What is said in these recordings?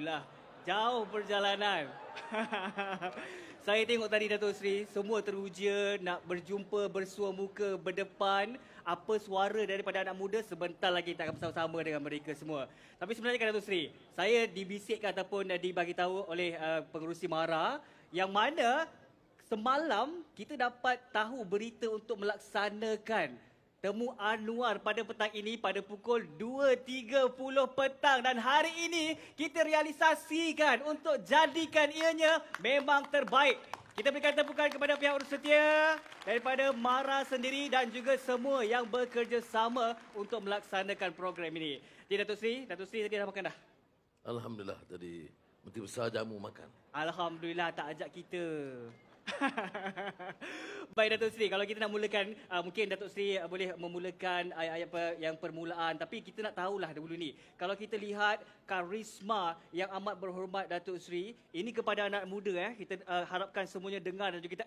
Alhamdulillah, jauh perjalanan. Saya tengok tadi Datuk Seri, semua teruja nak berjumpa, bersua muka, berdepan. Apa suara daripada anak muda sebentar lagi kita akan bersama-sama dengan mereka semua. Tapi sebenarnya kan Datuk Seri, saya dibisikkan ataupun dibagi tahu oleh pengerusi MARA yang mana semalam kita dapat tahu berita untuk melaksanakan temu Anwar pada petang ini pada pukul 2.30 petang dan hari ini kita realisasikan untuk jadikan ianya memang terbaik. Kita berikan tepukan kepada pihak urus setia daripada MARA sendiri dan juga semua yang bekerjasama untuk melaksanakan program ini. Jadi Datuk Seri tadi dah makan dah? Alhamdulillah tadi Menteri Besar jamu makan. Alhamdulillah tak ajak kita. Baik Datuk Seri, kalau kita nak mulakan, mungkin Datuk Seri boleh memulakan ayat-ayat yang permulaan. Tapi kita nak tahulah dulu ni, kalau kita lihat karisma yang amat berhormat Datuk Seri, ini kepada anak muda kita harapkan semuanya dengar dan juga kita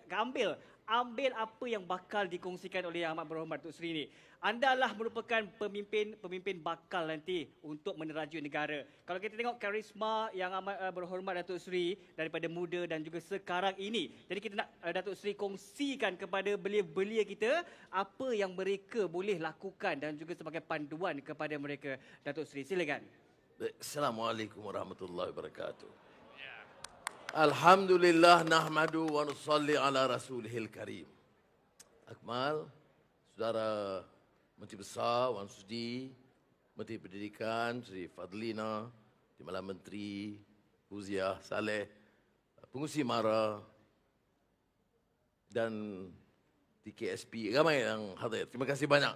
ambil apa yang bakal dikongsikan oleh yang amat berhormat Datuk Seri ni. Anda lah merupakan pemimpin bakal nanti untuk meneraju negara. Kalau kita tengok karisma yang amat berhormat Datuk Seri daripada muda dan juga sekarang ini. Jadi kita nak Datuk Seri kongsikan kepada belia-belia kita apa yang mereka boleh lakukan dan juga sebagai panduan kepada mereka. Datuk Seri, silakan. Assalamualaikum warahmatullahi wabarakatuh. Alhamdulillah nahmadu wa nusalli ala rasulihil karim. Akmal, saudara Menteri Besar Wan Sudi, Menteri Pendidikan Sri Fadlina, Timbalan Menteri Fauziah Saleh, pengurusi MARA dan TKSP, ramai yang hadir. Terima kasih banyak.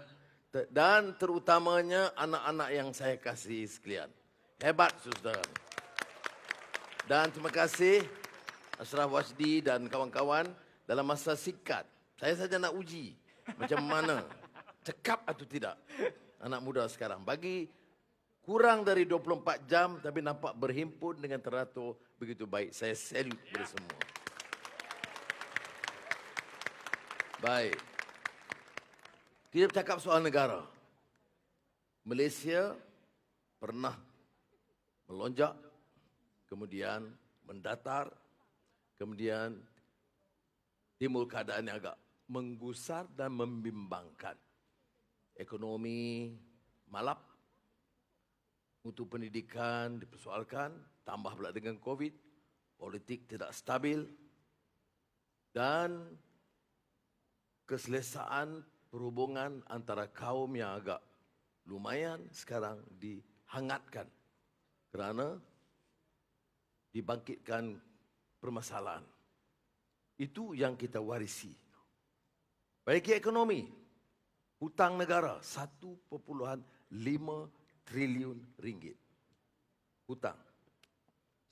Dan terutamanya anak-anak yang saya kasih sekalian. Hebat saudara. Dan terima kasih Ashraf Wasdi dan kawan-kawan dalam masa singkat. Saya saja nak uji macam mana cekap atau tidak anak muda sekarang. Bagi kurang dari 24 jam tapi nampak berhimpun dengan teratur begitu baik. Saya salute kepada semua. Baik. Kita bercakap soal negara. Malaysia pernah melonjak, kemudian mendatar, kemudian timbul keadaan yang agak menggusar dan membimbangkan. Ekonomi malap, mutu pendidikan dipersoalkan, tambah pula dengan COVID, politik tidak stabil, dan keselesaan perhubungan antara kaum yang agak lumayan sekarang dihangatkan kerana dibangkitkan permasalahan. Itu yang kita warisi. Baik ekonomi, hutang negara 1.5 triliun ringgit. Hutang.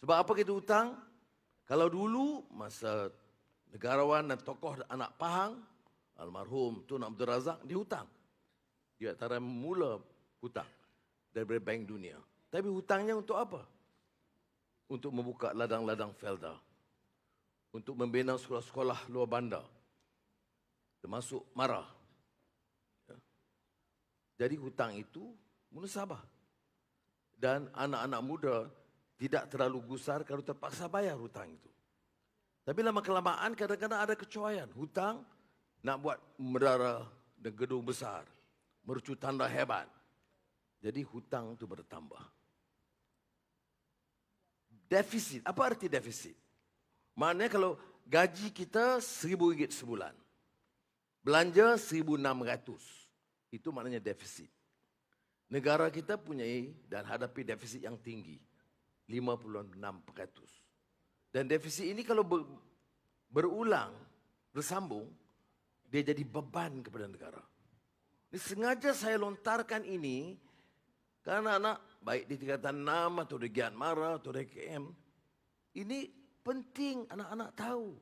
Sebab apa kita hutang? Kalau dulu masa negarawan dan tokoh anak Pahang, almarhum Tun Abdul Razak, dihutang. Dia antara mula hutang daripada Bank Dunia. Tapi hutangnya untuk apa? Untuk membuka ladang-ladang Felda. Untuk membina sekolah-sekolah luar bandar. Termasuk MARA. Jadi hutang itu munasabah. Dan anak-anak muda tidak terlalu gusar kalau terpaksa bayar hutang itu. Tapi lama-kelamaan kadang-kadang ada kecuaian. Hutang nak buat menara dan gedung besar. Mercu tanda hebat. Jadi hutang itu bertambah. Defisit. Apa arti defisit? Maknanya kalau gaji kita RM1,000 sebulan. Belanja RM1,600. Itu maknanya defisit. Negara kita punyai dan hadapi defisit yang tinggi. 56%. Dan defisit ini kalau berulang, bersambung, dia jadi beban kepada negara. Ini sengaja saya lontarkan ini karena anak baik di tingkatan 6 atau di Giat Mara atau di KM, ini penting anak-anak tahu.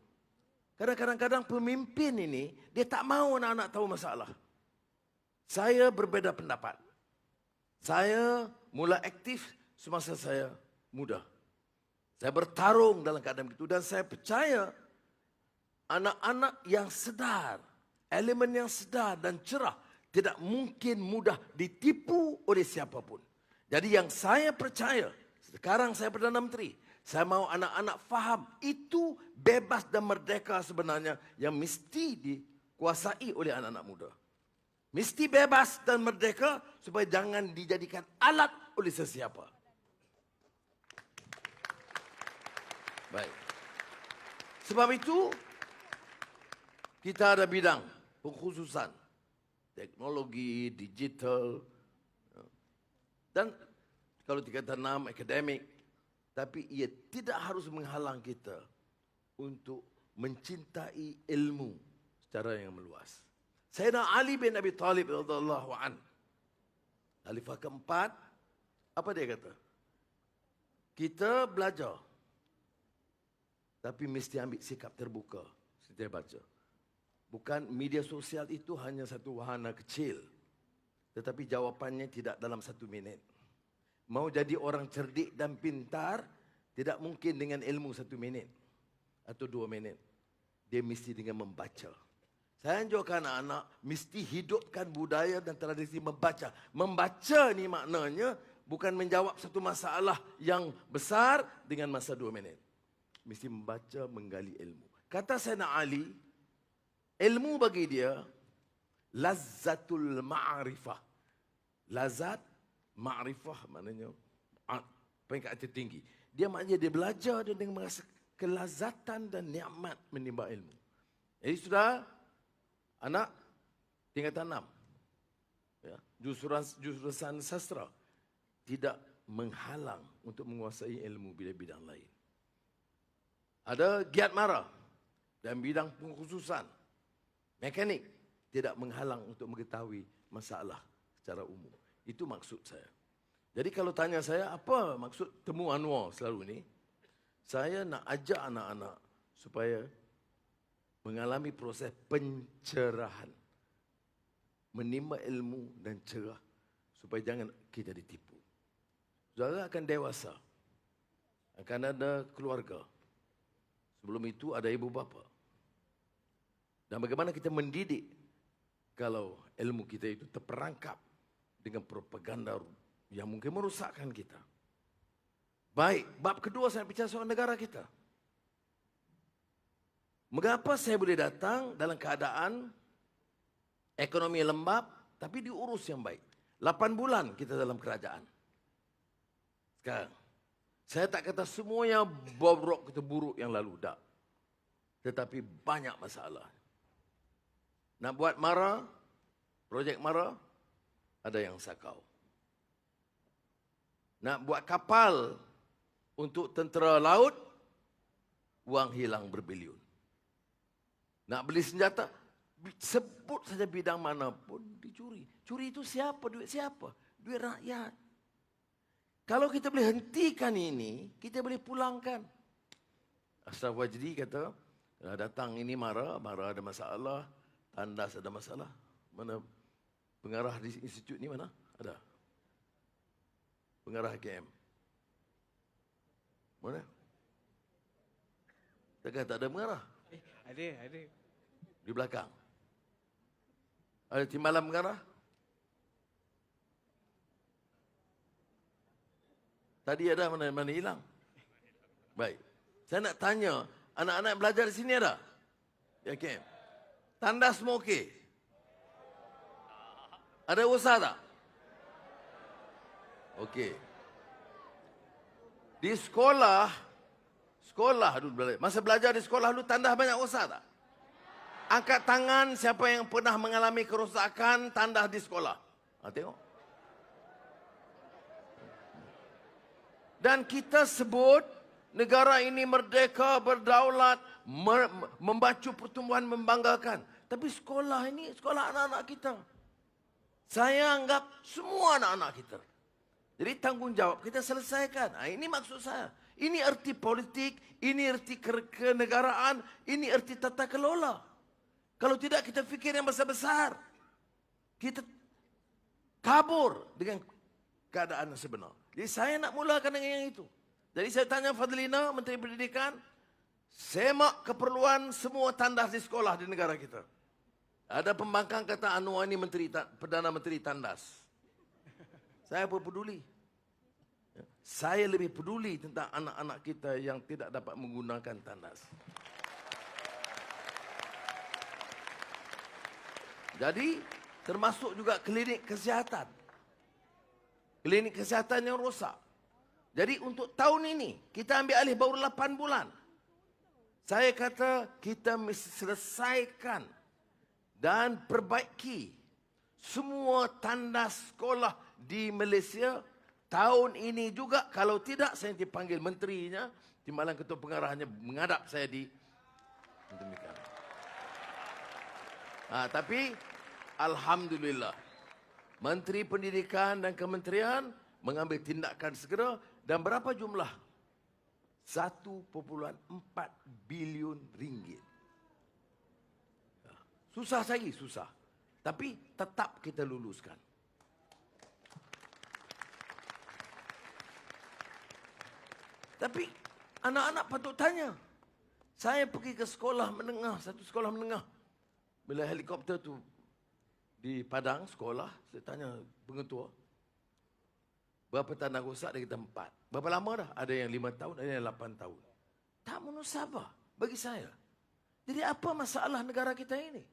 Kadang-kadang pemimpin ini, dia tak mahu anak-anak tahu masalah. Saya berbeza pendapat. Saya mula aktif semasa saya muda. Saya bertarung dalam keadaan itu dan saya percaya anak-anak yang sedar, elemen yang sedar dan cerah tidak mungkin mudah ditipu oleh siapapun. Jadi yang saya percaya Sekarang saya Perdana Menteri. Saya mahu anak-anak faham. Itu bebas dan merdeka sebenarnya yang mesti dikuasai oleh anak-anak muda. Mesti bebas dan merdeka supaya jangan dijadikan alat oleh sesiapa. Baik. Sebab itu, kita ada bidang pengkhususan. Teknologi, digital. Dan kalau dikatakan akademik, tapi ia tidak harus menghalang kita untuk mencintai ilmu secara yang meluas. Sayyidina Ali bin Abi Talib radhiyallahu an, khalifah keempat, apa dia kata? Kita belajar, tapi mesti ambil sikap terbuka. Saya baca. Bukan media sosial itu hanya satu wahana kecil, tetapi jawapannya tidak dalam 1 minit. Mau jadi orang cerdik dan pintar, tidak mungkin dengan ilmu 1 minit atau 2 minit. Dia mesti dengan membaca. Saya anjurkan anak-anak mesti hidupkan budaya dan tradisi membaca. Membaca ni maknanya bukan menjawab satu masalah yang besar dengan masa 2 minit. Mesti membaca, menggali ilmu. Kata Sayyidina Ali, ilmu bagi dia lazzatul ma'rifah. Lazat, ma'rifah maknanya peringkat tertinggi. Dia maknanya dia belajar dan dia merasa kelazatan dan nikmat menimba ilmu. Jadi sudah anak tingkatan 6. Ya, jurusan sastra tidak menghalang untuk menguasai ilmu bidang-bidang lain. Ada giat mara dan bidang pengkhususan. Mekanik tidak menghalang untuk mengetahui masalah secara umum. Itu maksud saya. Jadi kalau tanya saya, apa maksud temu Anwar selalu ini? Saya nak ajak anak-anak supaya mengalami proses pencerahan. Menimba ilmu dan cerah supaya jangan kita ditipu. Saudara akan dewasa. Akan ada keluarga. Sebelum itu ada ibu bapa. Dan bagaimana kita mendidik kalau ilmu kita itu terperangkap dengan propaganda yang mungkin merusakkan kita. Baik, bab kedua saya bicara soal negara kita. Mengapa saya boleh datang dalam keadaan ekonomi lembab tapi diurus yang baik? 8 bulan kita dalam kerajaan. Sekarang, saya tak kata semuanya bobrok atau buruk yang lalu, tak. Tetapi banyak masalah. Nak buat MARA, projek MARA, ada yang sakau. Nak buat kapal untuk tentera laut, wang hilang berbilion. Nak beli senjata, sebut saja bidang mana pun dicuri. Curi itu siapa? Duit siapa? Duit rakyat. Kalau kita boleh hentikan ini, kita boleh pulangkan. Ashraf Wajdi kata, datang ini MARA ada masalah, Tandas ada masalah. Mana pengarah di institut ni mana? Ada. Pengarah KM. Mana? Takkan tak ada pengarah? Ada. Di belakang. Ada timbalan pengarah? Tadi ada, mana hilang? Baik. Saya nak tanya, anak-anak belajar di sini ada? Ya, KM. Tandas semua okey? Ada usaha tak? Okey. Di sekolah dulu, masa belajar di sekolah dulu, tandas banyak usaha tak? Angkat tangan siapa yang pernah mengalami kerosakan tandas di sekolah. Tengok. Dan kita sebut negara ini merdeka, berdaulat, membacu pertumbuhan membanggakan. Tapi sekolah ini, sekolah anak-anak kita. Saya anggap semua anak-anak kita. Jadi tanggungjawab kita selesaikan. Ini maksud saya. Ini erti politik, ini erti kenegaraan, ini erti tata kelola. Kalau tidak kita fikir yang besar-besar. Kita kabur dengan keadaan yang sebenar. Jadi saya nak mulakan dengan yang itu. Jadi saya tanya Fadlina, Menteri Pendidikan, semak keperluan semua tandas di sekolah di negara kita. Ada pembangkang kata Anwar ini Perdana Menteri Tandas. Saya apa peduli. Saya lebih peduli tentang anak-anak kita yang tidak dapat menggunakan tandas. Jadi, termasuk juga klinik kesihatan. Klinik kesihatan yang rosak. Jadi untuk tahun ini, kita ambil alih baru 8 bulan. Saya kata kita mesti selesaikan dan perbaiki semua tandas sekolah di Malaysia tahun ini juga. Kalau tidak, saya nanti panggil menterinya, timbalan ketua pengarahnya menghadap saya di demikian. Tapi alhamdulillah, Menteri Pendidikan dan Kementerian mengambil tindakan segera. Dan berapa jumlah? 1,4 bilion ringgit. Susah lagi, susah. Tapi tetap kita luluskan. Tapi anak-anak patut tanya. Saya pergi ke sekolah menengah, satu sekolah menengah. Bila helikopter tu di Padang sekolah, saya tanya pengetua, berapa tanah rosak? Dia kata 4. Berapa lama dah? Ada yang 5 tahun, ada yang 8 tahun. Tak munasabah bagi saya. Jadi apa masalah negara kita ini?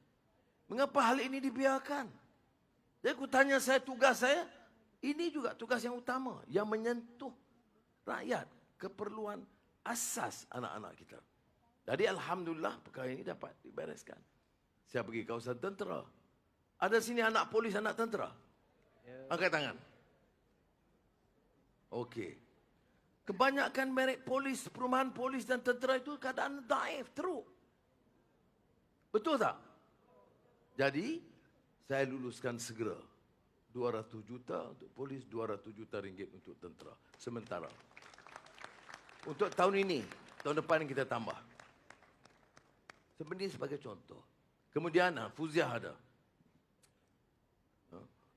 Mengapa hal ini dibiarkan? Jadi aku tanya saya, tugas saya, ini juga tugas yang utama, yang menyentuh rakyat, keperluan asas anak-anak kita. Jadi alhamdulillah perkara ini dapat dibereskan. Saya pergi kawasan tentera. Ada sini anak polis, anak tentera? Angkat tangan. Okey. Kebanyakan merek polis, perumahan polis dan tentera itu keadaan daif, teruk. Betul tak? Jadi, saya luluskan segera. 200 juta untuk polis, 200 juta ringgit untuk tentera. Sementara. Untuk tahun ini, tahun depan kita tambah. Sebenarnya sebagai contoh. Kemudian, Fuziah ada.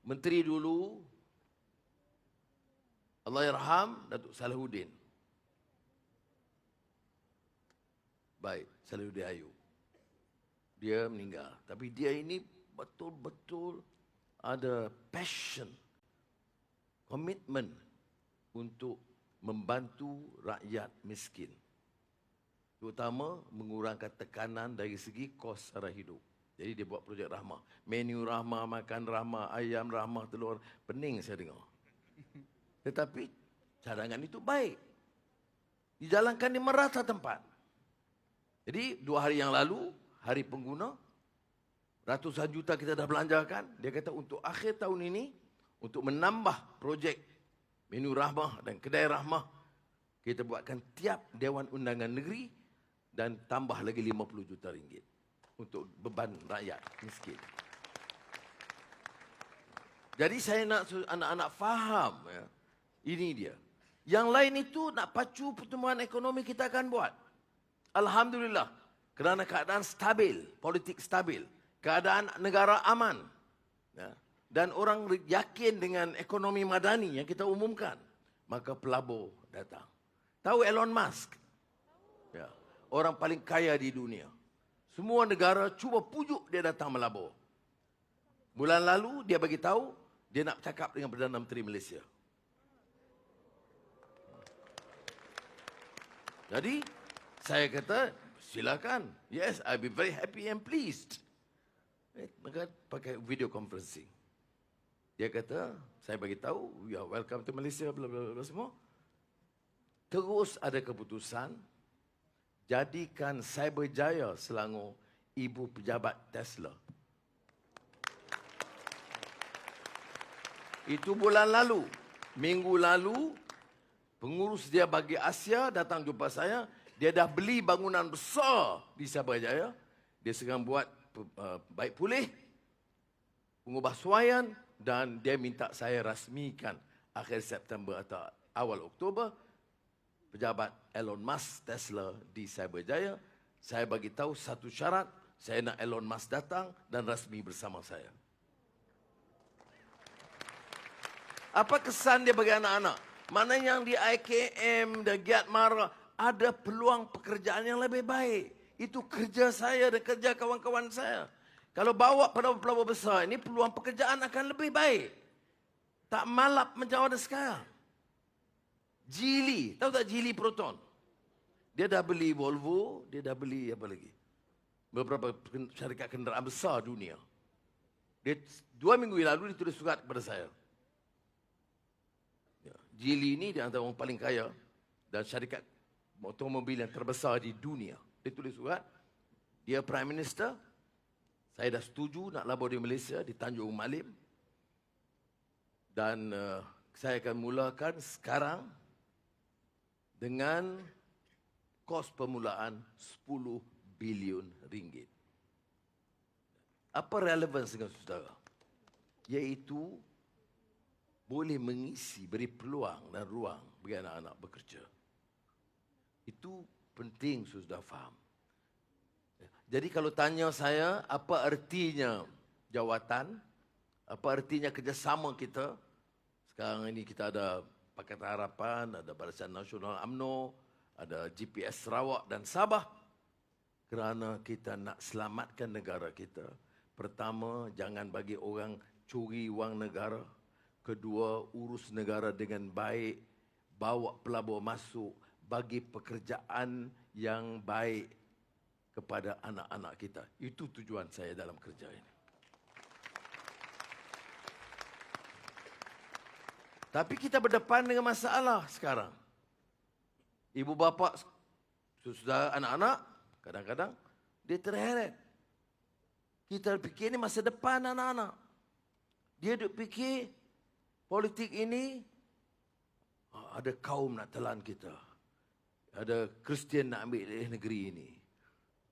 Menteri dulu, Allahyarham, Datuk Salahuddin. Baik, Salahuddin Ayub. Dia meninggal. Tapi dia ini betul-betul ada passion, komitmen untuk membantu rakyat miskin. Terutama mengurangkan tekanan dari segi kos sara hidup. Jadi dia buat projek rahmah. Menu rahmah, makan rahmah, ayam rahmah, telur. Pening saya dengar. Tetapi cadangan itu baik. Dijalankan di merata tempat. Jadi 2 hari yang lalu, hari pengguna, ratusan juta kita dah belanjakan. Dia kata untuk akhir tahun ini, untuk menambah projek menu rahmah dan kedai rahmah, kita buatkan tiap Dewan Undangan Negeri dan tambah lagi 50 juta ringgit untuk beban rakyat miskin. Jadi saya nak anak-anak faham, ya, ini dia. Yang lain itu nak pacu pertumbuhan ekonomi kita akan buat. Alhamdulillah, kerana keadaan stabil, politik stabil, keadaan negara aman, ya, dan orang yakin dengan ekonomi madani yang kita umumkan, maka pelabur datang. Tahu Elon Musk? Ya, orang paling kaya di dunia. Semua negara cuba pujuk dia datang melabur. Bulan lalu dia bagi tahu dia nak cakap dengan Perdana Menteri Malaysia. Jadi saya kata silakan. Yes, I'll be very happy and pleased. Maka pakai video conferencing. Dia kata, saya bagi tahu, you are welcome to Malaysia, bla bla bla semua. Terus ada keputusan jadikan Cyberjaya Selangor ibu pejabat Tesla. Itu bulan lalu. Minggu lalu, pengurus dia bagi Asia datang jumpa saya. Dia dah beli bangunan besar di Cyberjaya. Dia sedang buat baik pulih, pengubahsuaian, dan dia minta saya rasmikan akhir September atau awal Oktober pejabat Elon Musk Tesla di Cyberjaya. Saya bagi tahu satu syarat, saya nak Elon Musk datang dan rasmi bersama saya. Apa kesan dia bagi anak-anak? Mana yang di IKM, di Giat Mara, ada peluang pekerjaan yang lebih baik. Itu kerja saya dan kerja kawan-kawan saya. Kalau bawa pelabur-pelabur besar ini, peluang pekerjaan akan lebih baik. Tak malap macam ada sekarang. Geely, tahu tak Geely Proton? Dia dah beli Volvo, dia dah beli apa lagi? Beberapa syarikat kenderaan besar dunia. Dia 2 minggu lalu dia tulis surat kepada saya. Ya, Geely ini dia antara orang paling kaya dan syarikat automobil yang terbesar di dunia. Dia tulis surat, dia Prime Minister, saya dah setuju nak labur di Malaysia, di Tanjung Malim. Dan saya akan mulakan sekarang dengan kos permulaan 10 bilion ringgit. Apa relevansi dengan saudara? Iaitu boleh mengisi, beri peluang dan ruang bagi anak-anak bekerja. Itu penting saudara faham. Jadi kalau tanya saya, apa artinya jawatan? Apa artinya kerjasama kita? Sekarang ini kita ada Pakatan Harapan, ada Barisan Nasional UMNO, ada GPS Sarawak dan Sabah. Kerana kita nak selamatkan negara kita. Pertama, jangan bagi orang curi wang negara. Kedua, urus negara dengan baik. Bawa pelabur masuk. Bagi pekerjaan yang baik kepada anak-anak kita. Itu tujuan saya dalam kerja ini. Tapi kita berdepan dengan masalah sekarang. Ibu bapa, saudara anak-anak, kadang-kadang dia terheret. Kita fikir ini masa depan anak-anak. Dia duk fikir politik ini ada kaum nak telan kita. Ada Kristian nak ambil negeri ini.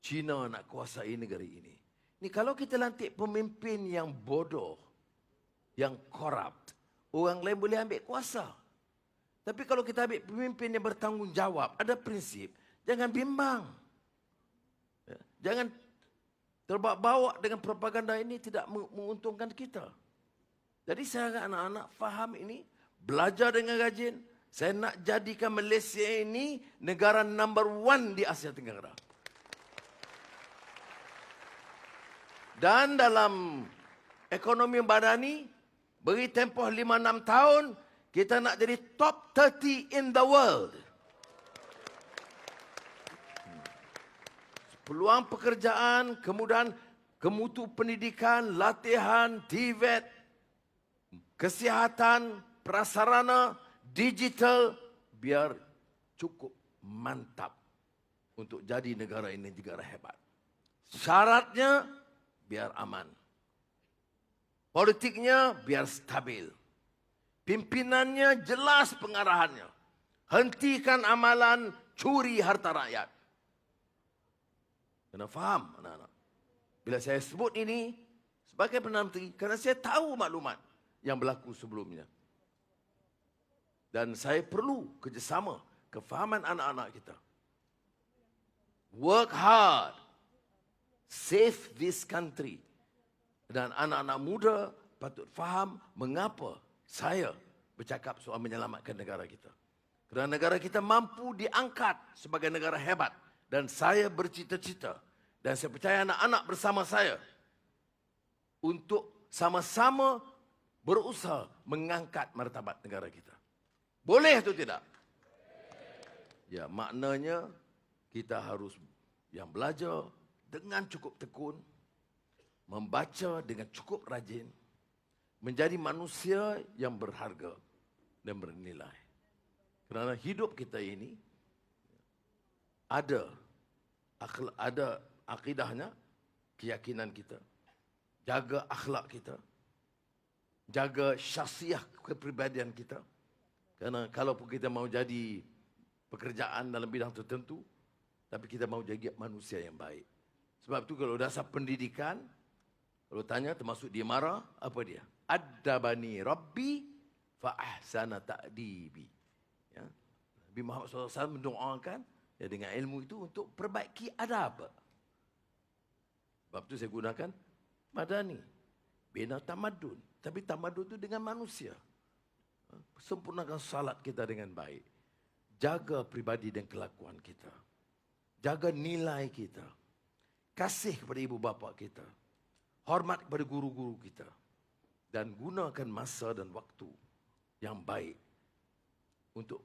Cina nak kuasai negeri ini. Ni kalau kita lantik pemimpin yang bodoh, yang corrupt, orang lain boleh ambil kuasa. Tapi kalau kita ambil pemimpin yang bertanggungjawab, ada prinsip, jangan bimbang. Jangan terbawa-bawa dengan propaganda ini, tidak menguntungkan kita. Jadi saya harap anak-anak faham ini, belajar dengan rajin. Saya nak jadikan Malaysia ini negara number 1 di Asia Tenggara. Dan dalam ekonomi badani, beri tempoh 5-6 tahun, kita nak jadi top 30 in the world. Peluang pekerjaan, kemudian kemutu pendidikan, latihan, TVET, kesihatan, prasarana, digital, biar cukup mantap untuk jadi negara ini negara hebat. Syaratnya, biar aman. Politiknya, biar stabil. Pimpinannya jelas pengarahannya. Hentikan amalan curi harta rakyat. Kena faham anak-anak. Bila saya sebut ini sebagai Perdana Menteri, kerana saya tahu maklumat yang berlaku sebelumnya. Dan saya perlu kerjasama, kefahaman anak-anak kita. Work hard. Save this country. Dan anak-anak muda patut faham mengapa saya bercakap soal menyelamatkan negara kita. Kerana negara kita mampu diangkat sebagai negara hebat. Dan saya bercita-cita. Dan saya percaya anak-anak bersama saya. Untuk sama-sama berusaha mengangkat martabat negara kita. Boleh atau tidak? Ya, maknanya kita harus yang belajar dengan cukup tekun. Membaca dengan cukup rajin. Menjadi manusia yang berharga dan bernilai. Kerana hidup kita ini ada akidahnya, keyakinan kita. Jaga akhlak kita. Jaga syahsiah kepribadian kita. Kerana kalau kita mau jadi pekerjaan dalam bidang tertentu, tapi kita mau jadi manusia yang baik. Sebab itu kalau dasar pendidikan, kalau tanya termasuk dia marah, apa dia? Addabani Rabbi fa ahsana ta'dibi. Ya. Nabi Muhammad SAW mendoakan ya, dengan ilmu itu untuk perbaiki adab. Sebab itu saya gunakan madani. Bina tamadun. Tapi tamadun itu dengan manusia. Sempurnakan salat kita dengan baik. Jaga pribadi dan kelakuan kita. Jaga nilai kita. Kasih kepada ibu bapa kita. Hormat kepada guru-guru kita. Dan gunakan masa dan waktu yang baik untuk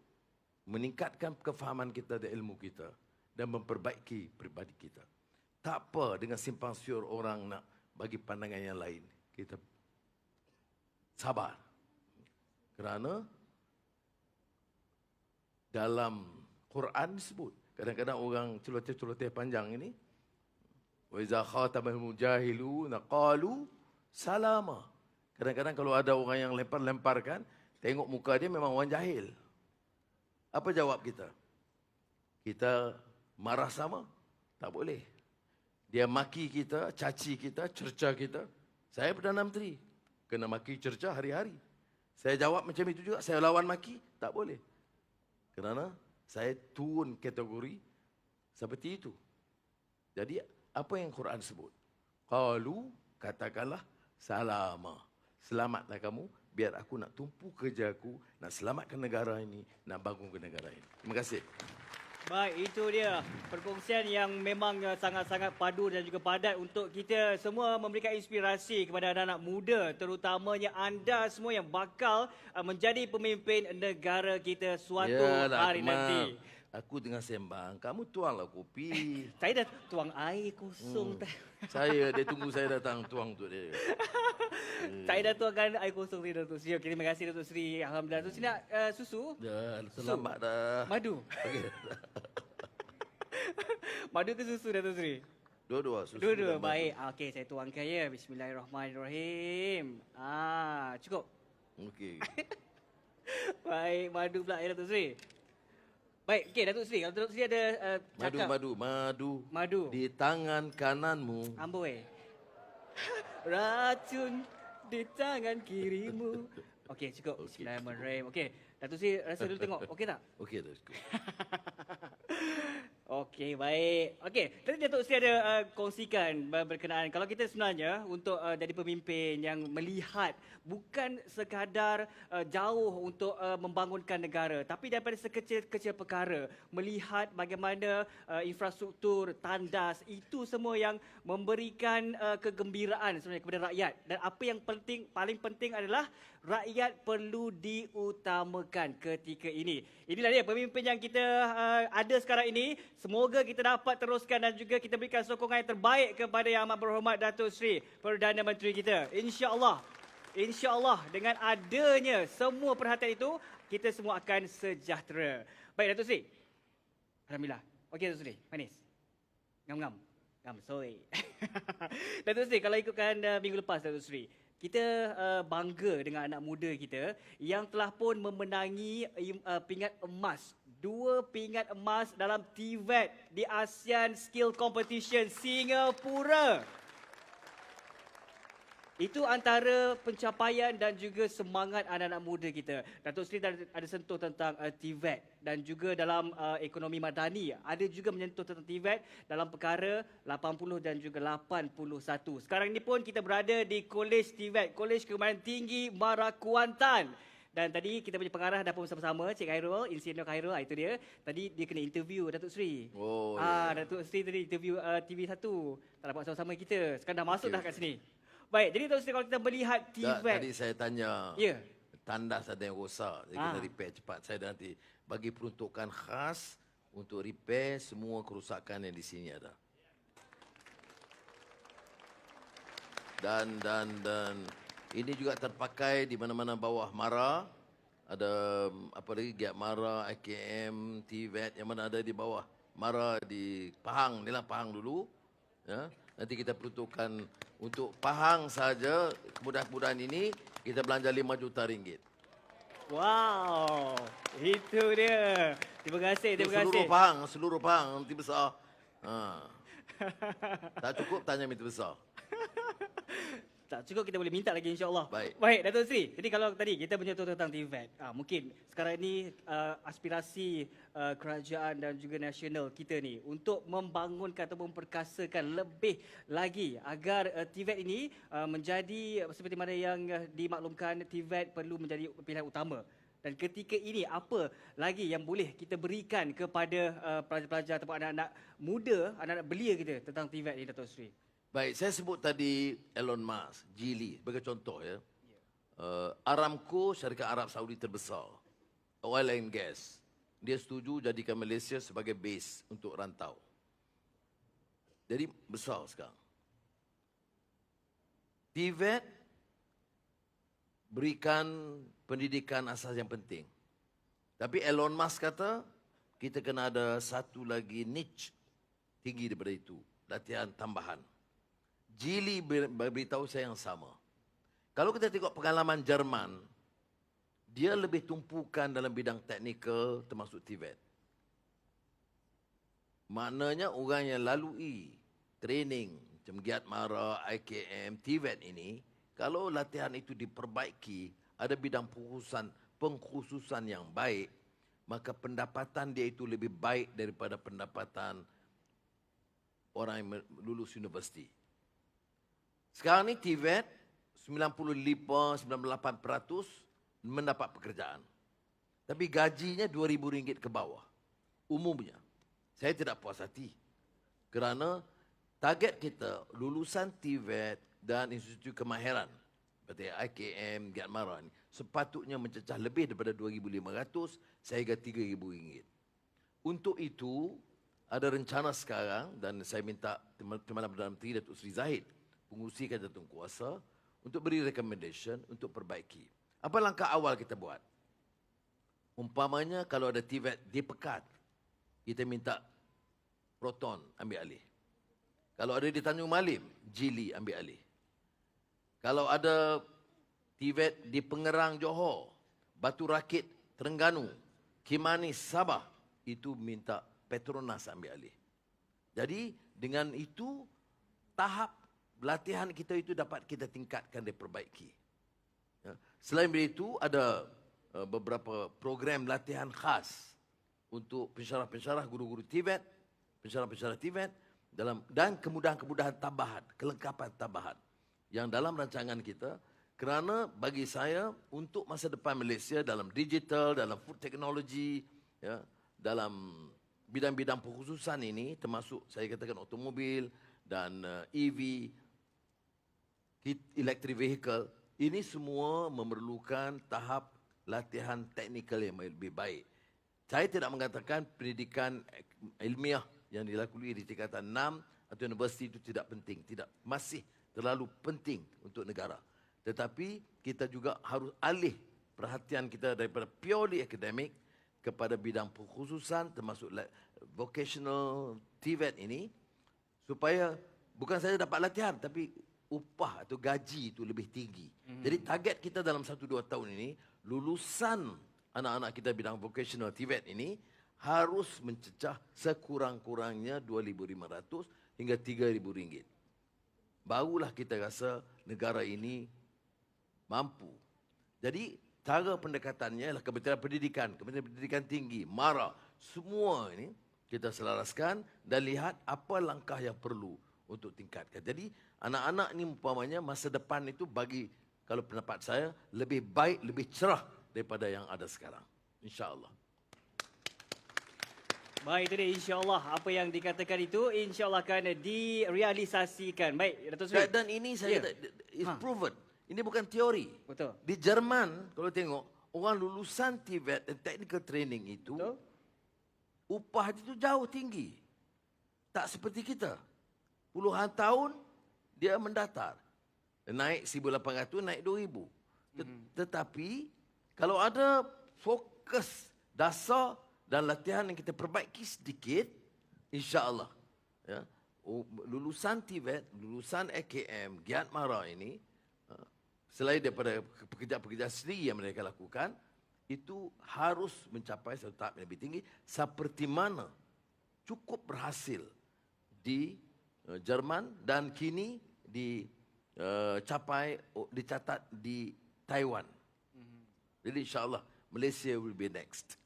meningkatkan kefahaman kita dan ilmu kita dan memperbaiki pribadi kita. Tak apa dengan simpang siur orang nak bagi pandangan yang lain. Kita sabar. Kerana dalam Quran disebut, kadang-kadang orang celoteh-celoteh panjang ini, wa iza khatabahum jahiluna qalu salama. Kadang-kadang kalau ada orang yang lempar-lemparkan, tengok muka dia memang orang jahil. Apa jawab kita? Kita marah sama? Tak boleh. Dia maki kita, caci kita, cerca kita. Saya Perdana Menteri, kena maki cerca hari-hari. Saya jawab macam itu juga, saya lawan maki, tak boleh. Kerana saya turun kategori seperti itu. Jadi apa yang Quran sebut? Qalu, katakanlah salama. Selamatlah kamu, biar aku nak tumpu kerja aku, nak selamatkan negara ini, nak bangunkan negara ini. Terima kasih. Baik, itu dia perkongsian yang memang sangat-sangat padu dan juga padat untuk kita semua memberikan inspirasi kepada anak-anak muda, terutamanya anda semua yang bakal menjadi pemimpin negara kita suatu hari nanti. Aku tengah sembang, kamu tuanglah kopi. Saya dah tuang air kosong. Dia tunggu saya datang tuang untuk dia. Saya dah tuangkan air kosong ni Datuk Sri. Okay, terima kasih Datuk Sri. Alhamdulillah. Datuk Sri nak susu? Dah, selamat dah. Madu? Okay. Madu ke susu Datuk Sri? Dua-dua. Susu Dua-dua, dan baik. Okey, saya tuangkan ya. Bismillahirrahmanirrahim. Cukup. Okey. Baik, madu pula ya Datuk Sri. Baik, okey Datuk Sri. Kalau Datuk Sri ada cakap. Madu. Di tangan kananmu. Amboi. Racun di tangan kirimu. Okey, cukup. Bismillahirrahmanirrahim. Okey, Datuk Sri rasa dulu tengok. Okey tak? Okey dah cukup. Okey, baik. Okey, tadi Datuk Seri ada kongsikan berkenaan kalau kita sebenarnya untuk jadi pemimpin yang melihat bukan sekadar jauh untuk membangunkan negara, tapi daripada sekecil-kecil perkara, melihat bagaimana infrastruktur, tandas, itu semua yang memberikan kegembiraan sebenarnya kepada rakyat. Dan apa yang paling penting adalah rakyat perlu diutamakan ketika ini. Inilah dia pemimpin yang kita ada sekarang ini. Semoga kita dapat teruskan dan juga kita berikan sokongan yang terbaik kepada Yang Amat Berhormat Datuk Seri Perdana Menteri kita. InsyaAllah, insyaAllah dengan adanya semua perhatian itu, kita semua akan sejahtera. Baik Datuk Seri. Alhamdulillah. Okey Datuk Seri, manis. Ngam-ngam. Ngam, sorry. Datuk Seri, kalau ikutkan minggu lepas Datuk Seri, kita bangga dengan anak muda kita yang telah pun memenangi pingat emas. 2 pingat emas dalam TVET di ASEAN Skill Competition Singapura. Itu antara pencapaian dan juga semangat anak-anak muda kita. Datuk Seri ada sentuh tentang TVET dan juga dalam ekonomi madani. Ada juga menyentuh tentang TVET dalam perkara 80 dan juga 81. Sekarang ini pun kita berada di Kolej TVET, Kolej Kemahiran Tinggi Mara Kuantan. Dan tadi kita punya pengarah dah pun bersama-sama, Cik Khairul, Insinyur Khairul, itu dia. Tadi dia kena interview Datuk Seri. Oh, ya. Datuk Seri tadi interview TV1. Tak dapat sama-sama kita. Sekarang dah masuk dah kat sini. Baik, jadi Datuk Seri kalau kita melihat TVET. Tadi saya tanya, tandas ada yang rosak, jadi kena repair cepat. Saya nanti bagi peruntukan khas untuk repair semua kerusakan yang di sini ada. Dan ini juga terpakai di mana-mana bawah Mara. Ada apa lagi, Giat Mara, IKM, TVET yang mana ada di bawah Mara di Pahang. Inilah Pahang dulu. Ya. Nanti kita peruntukkan untuk Pahang saja, kemudahan-kemudahan ini kita belanja 5 juta ringgit. Wow, itu dia. Terima kasih, terima kasih. Seluruh Pahang nanti besar. Tak cukup tanya minta besar. Tak cukup, kita boleh minta lagi insya-Allah. Baik, Datuk Seri. Jadi kalau tadi kita menyentuh tentang TVET, mungkin sekarang ini aspirasi kerajaan dan juga nasional kita ni untuk membangunkan atau memperkasakan lebih lagi agar TVET ini menjadi seperti mana yang dimaklumkan, TVET perlu menjadi pilihan utama. Dan ketika ini apa lagi yang boleh kita berikan kepada pelajar-pelajar atau anak-anak muda, anak-anak belia kita tentang TVET ini Datuk Seri? Baik, saya sebut tadi Elon Musk, Geely, sebagai contoh ya. Aramco, syarikat Arab Saudi terbesar. Oil and gas. dia setuju jadikan Malaysia sebagai base untuk rantau. Jadi besar sekarang. TVET berikan pendidikan asas yang penting. Tapi Elon Musk kata, kita kena ada satu lagi niche tinggi daripada itu. Latihan tambahan. Geely beritahu saya yang sama. Kalau kita tengok pengalaman Jerman, dia lebih tumpukan dalam bidang teknikal termasuk TVET. Maknanya orang yang lalui training macam Giat Mara, IKM, TVET ini, kalau latihan itu diperbaiki, ada bidang pengkhususan yang baik, maka pendapatan dia itu lebih baik daripada pendapatan orang yang lulus universiti. Sekarang ni TVET 95-98% mendapat pekerjaan. Tapi gajinya RM2,000 ke bawah. Umumnya. Saya tidak puas hati. Kerana target kita lulusan TVET dan institusi kemahiran seperti IKM, Giat Mara ni sepatutnya mencecah lebih daripada RM2,500 sehingga RM3,000. Untuk itu, ada rencana sekarang dan saya minta Timbalan Perdana Menteri Datuk Seri Zahid, Pengerusi Kerajaan Kuasa, untuk beri recommendation untuk perbaiki. Apa langkah awal kita buat? Umpamanya kalau ada TVET di Pekat, kita minta Proton ambil alih. Kalau ada di Tanjung Malim, Geely ambil alih. Kalau ada TVET di Pengerang, Johor, Batu Rakit, Terengganu, Kimanis, Sabah, itu minta Petronas ambil alih. Jadi dengan itu, tahap latihan kita itu dapat kita tingkatkan dan perbaiki. Ya. Selain itu, ada beberapa program latihan khas untuk pensyarah-pensyarah guru-guru TVET, pensyarah-pensyarah TVET, dan kemudahan-kemudahan tambahan, kelengkapan tambahan yang dalam rancangan kita, kerana bagi saya untuk masa depan Malaysia dalam digital, dalam food technology, ya, dalam bidang-bidang pengkhususan ini, termasuk saya katakan automobil dan EV, electric vehicle, ini semua memerlukan tahap latihan teknikal yang lebih baik. Saya tidak mengatakan pendidikan ilmiah yang dilakukan di tingkatan 6 atau universiti itu tidak penting. Tidak, masih terlalu penting untuk negara. Tetapi kita juga harus alih perhatian kita daripada purely akademik kepada bidang pengkhususan termasuk vocational TVET ini, supaya bukan saja dapat latihan tapi upah atau gaji itu lebih tinggi. Jadi target kita dalam 1-2 tahun ini, lulusan anak-anak kita bidang vocational TVET ini harus mencecah sekurang-kurangnya RM2,500 hingga RM3,000. Barulah kita rasa negara ini mampu. Jadi cara pendekatannya adalah Kementerian Pendidikan Tinggi, MARA, semua ini kita selaraskan dan lihat apa langkah yang perlu untuk tingkatkan. Jadi anak-anak ni umpamanya masa depan itu bagi, kalau pendapat saya, lebih baik, lebih cerah daripada yang ada sekarang. InsyaAllah. Baik, itu dia insyaAllah. Apa yang dikatakan itu insyaAllah akan direalisasikan. Baik, Datuk Seri. Dan ini saya kata, is proven. Ini bukan teori. Betul. Di Jerman, kalau tengok, orang lulusan TVET dan technical training itu, Betul. upah itu jauh tinggi. Tak seperti kita. Puluhan tahun, dia mendatar. Naik 1,800, naik 2,000. Tetapi, kalau ada fokus dasar dan latihan yang kita perbaiki sedikit, insyaAllah, ya, lulusan TVET, lulusan AKM, Giat Mara ini, selain daripada pekerjaan-pekerjaan sendiri yang mereka lakukan, itu harus mencapai satu tahap yang lebih tinggi, seperti mana cukup berhasil di Jerman dan kini dicatat di Taiwan. Jadi insyaAllah Malaysia will be next.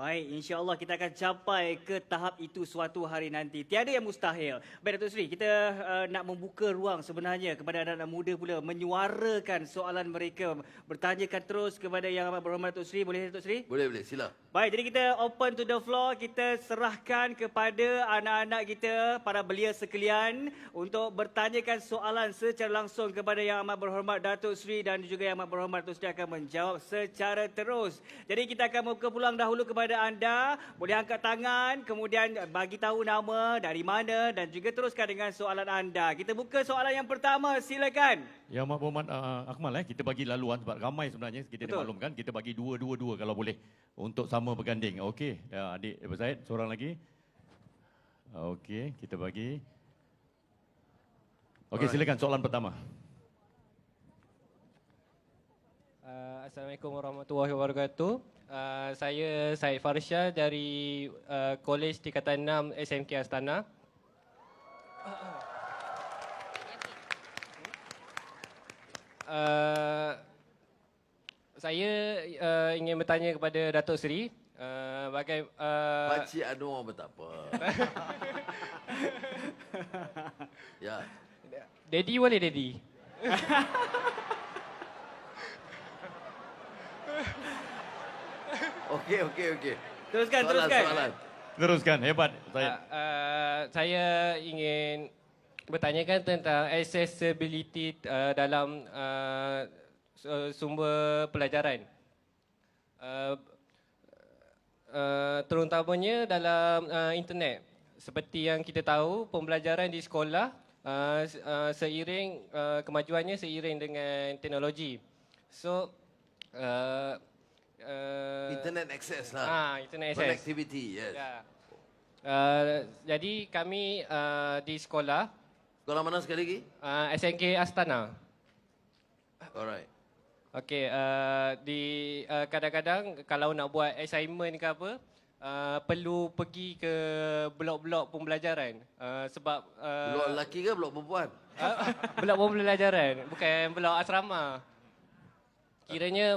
Baik, insyaAllah kita akan capai ke tahap itu suatu hari nanti. Tiada yang mustahil. Baik, Datuk Seri, kita nak membuka ruang sebenarnya kepada anak-anak muda pula menyuarakan soalan mereka. Bertanyakan terus kepada Yang Amat Berhormat Datuk Seri. Boleh, Datuk Seri? Boleh, sila. Baik, jadi kita open to the floor. Kita serahkan kepada anak-anak kita, para belia sekalian, untuk bertanyakan soalan secara langsung kepada Yang Amat Berhormat Datuk Seri, dan juga Yang Amat Berhormat Datuk Seri akan menjawab secara terus. Jadi kita akan membuka peluang dahulu kepada kepada anda. Boleh angkat tangan, kemudian bagi tahu nama, dari mana dan juga teruskan dengan soalan anda. Kita buka soalan yang pertama, silakan. Ya, Mak Muhammad Akmal, kita bagi laluan sebab ramai sebenarnya kita Betul. dimaklumkan. Kita bagi dua kalau boleh untuk sama berganding. Okey, ya, adik Ebu Said, seorang lagi. Okey, kita bagi. Okey, silakan soalan pertama. Assalamualaikum warahmatullahi wabarakatuh. Saya Said Farsha dari Kolej Tingkatan 6 SMK Astana. Saya ingin bertanya kepada Datuk Seri Pakcik Anwar pun tak apa. Ya. Daddy boleh Daddy? Okey. Teruskan, teruskan. Soalan. Teruskan, hebat Said. Saya ingin bertanyakan tentang accessibility dalam sumber pelajaran. Terutamanya dalam internet. Seperti yang kita tahu, pembelajaran di sekolah seiring kemajuannya seiring dengan teknologi. So Internet access lah. internet access. Connectivity, yes. Ya. Jadi kami di sekolah Sekolah mana sekali lagi? SNK Astana. Alright. Okey, di kadang-kadang kalau nak buat assignment ke apa, perlu pergi ke blok-blok pembelajaran sebab Blok lelaki ke blok perempuan? blok pembelajaran, bukan blok asrama. Kiranya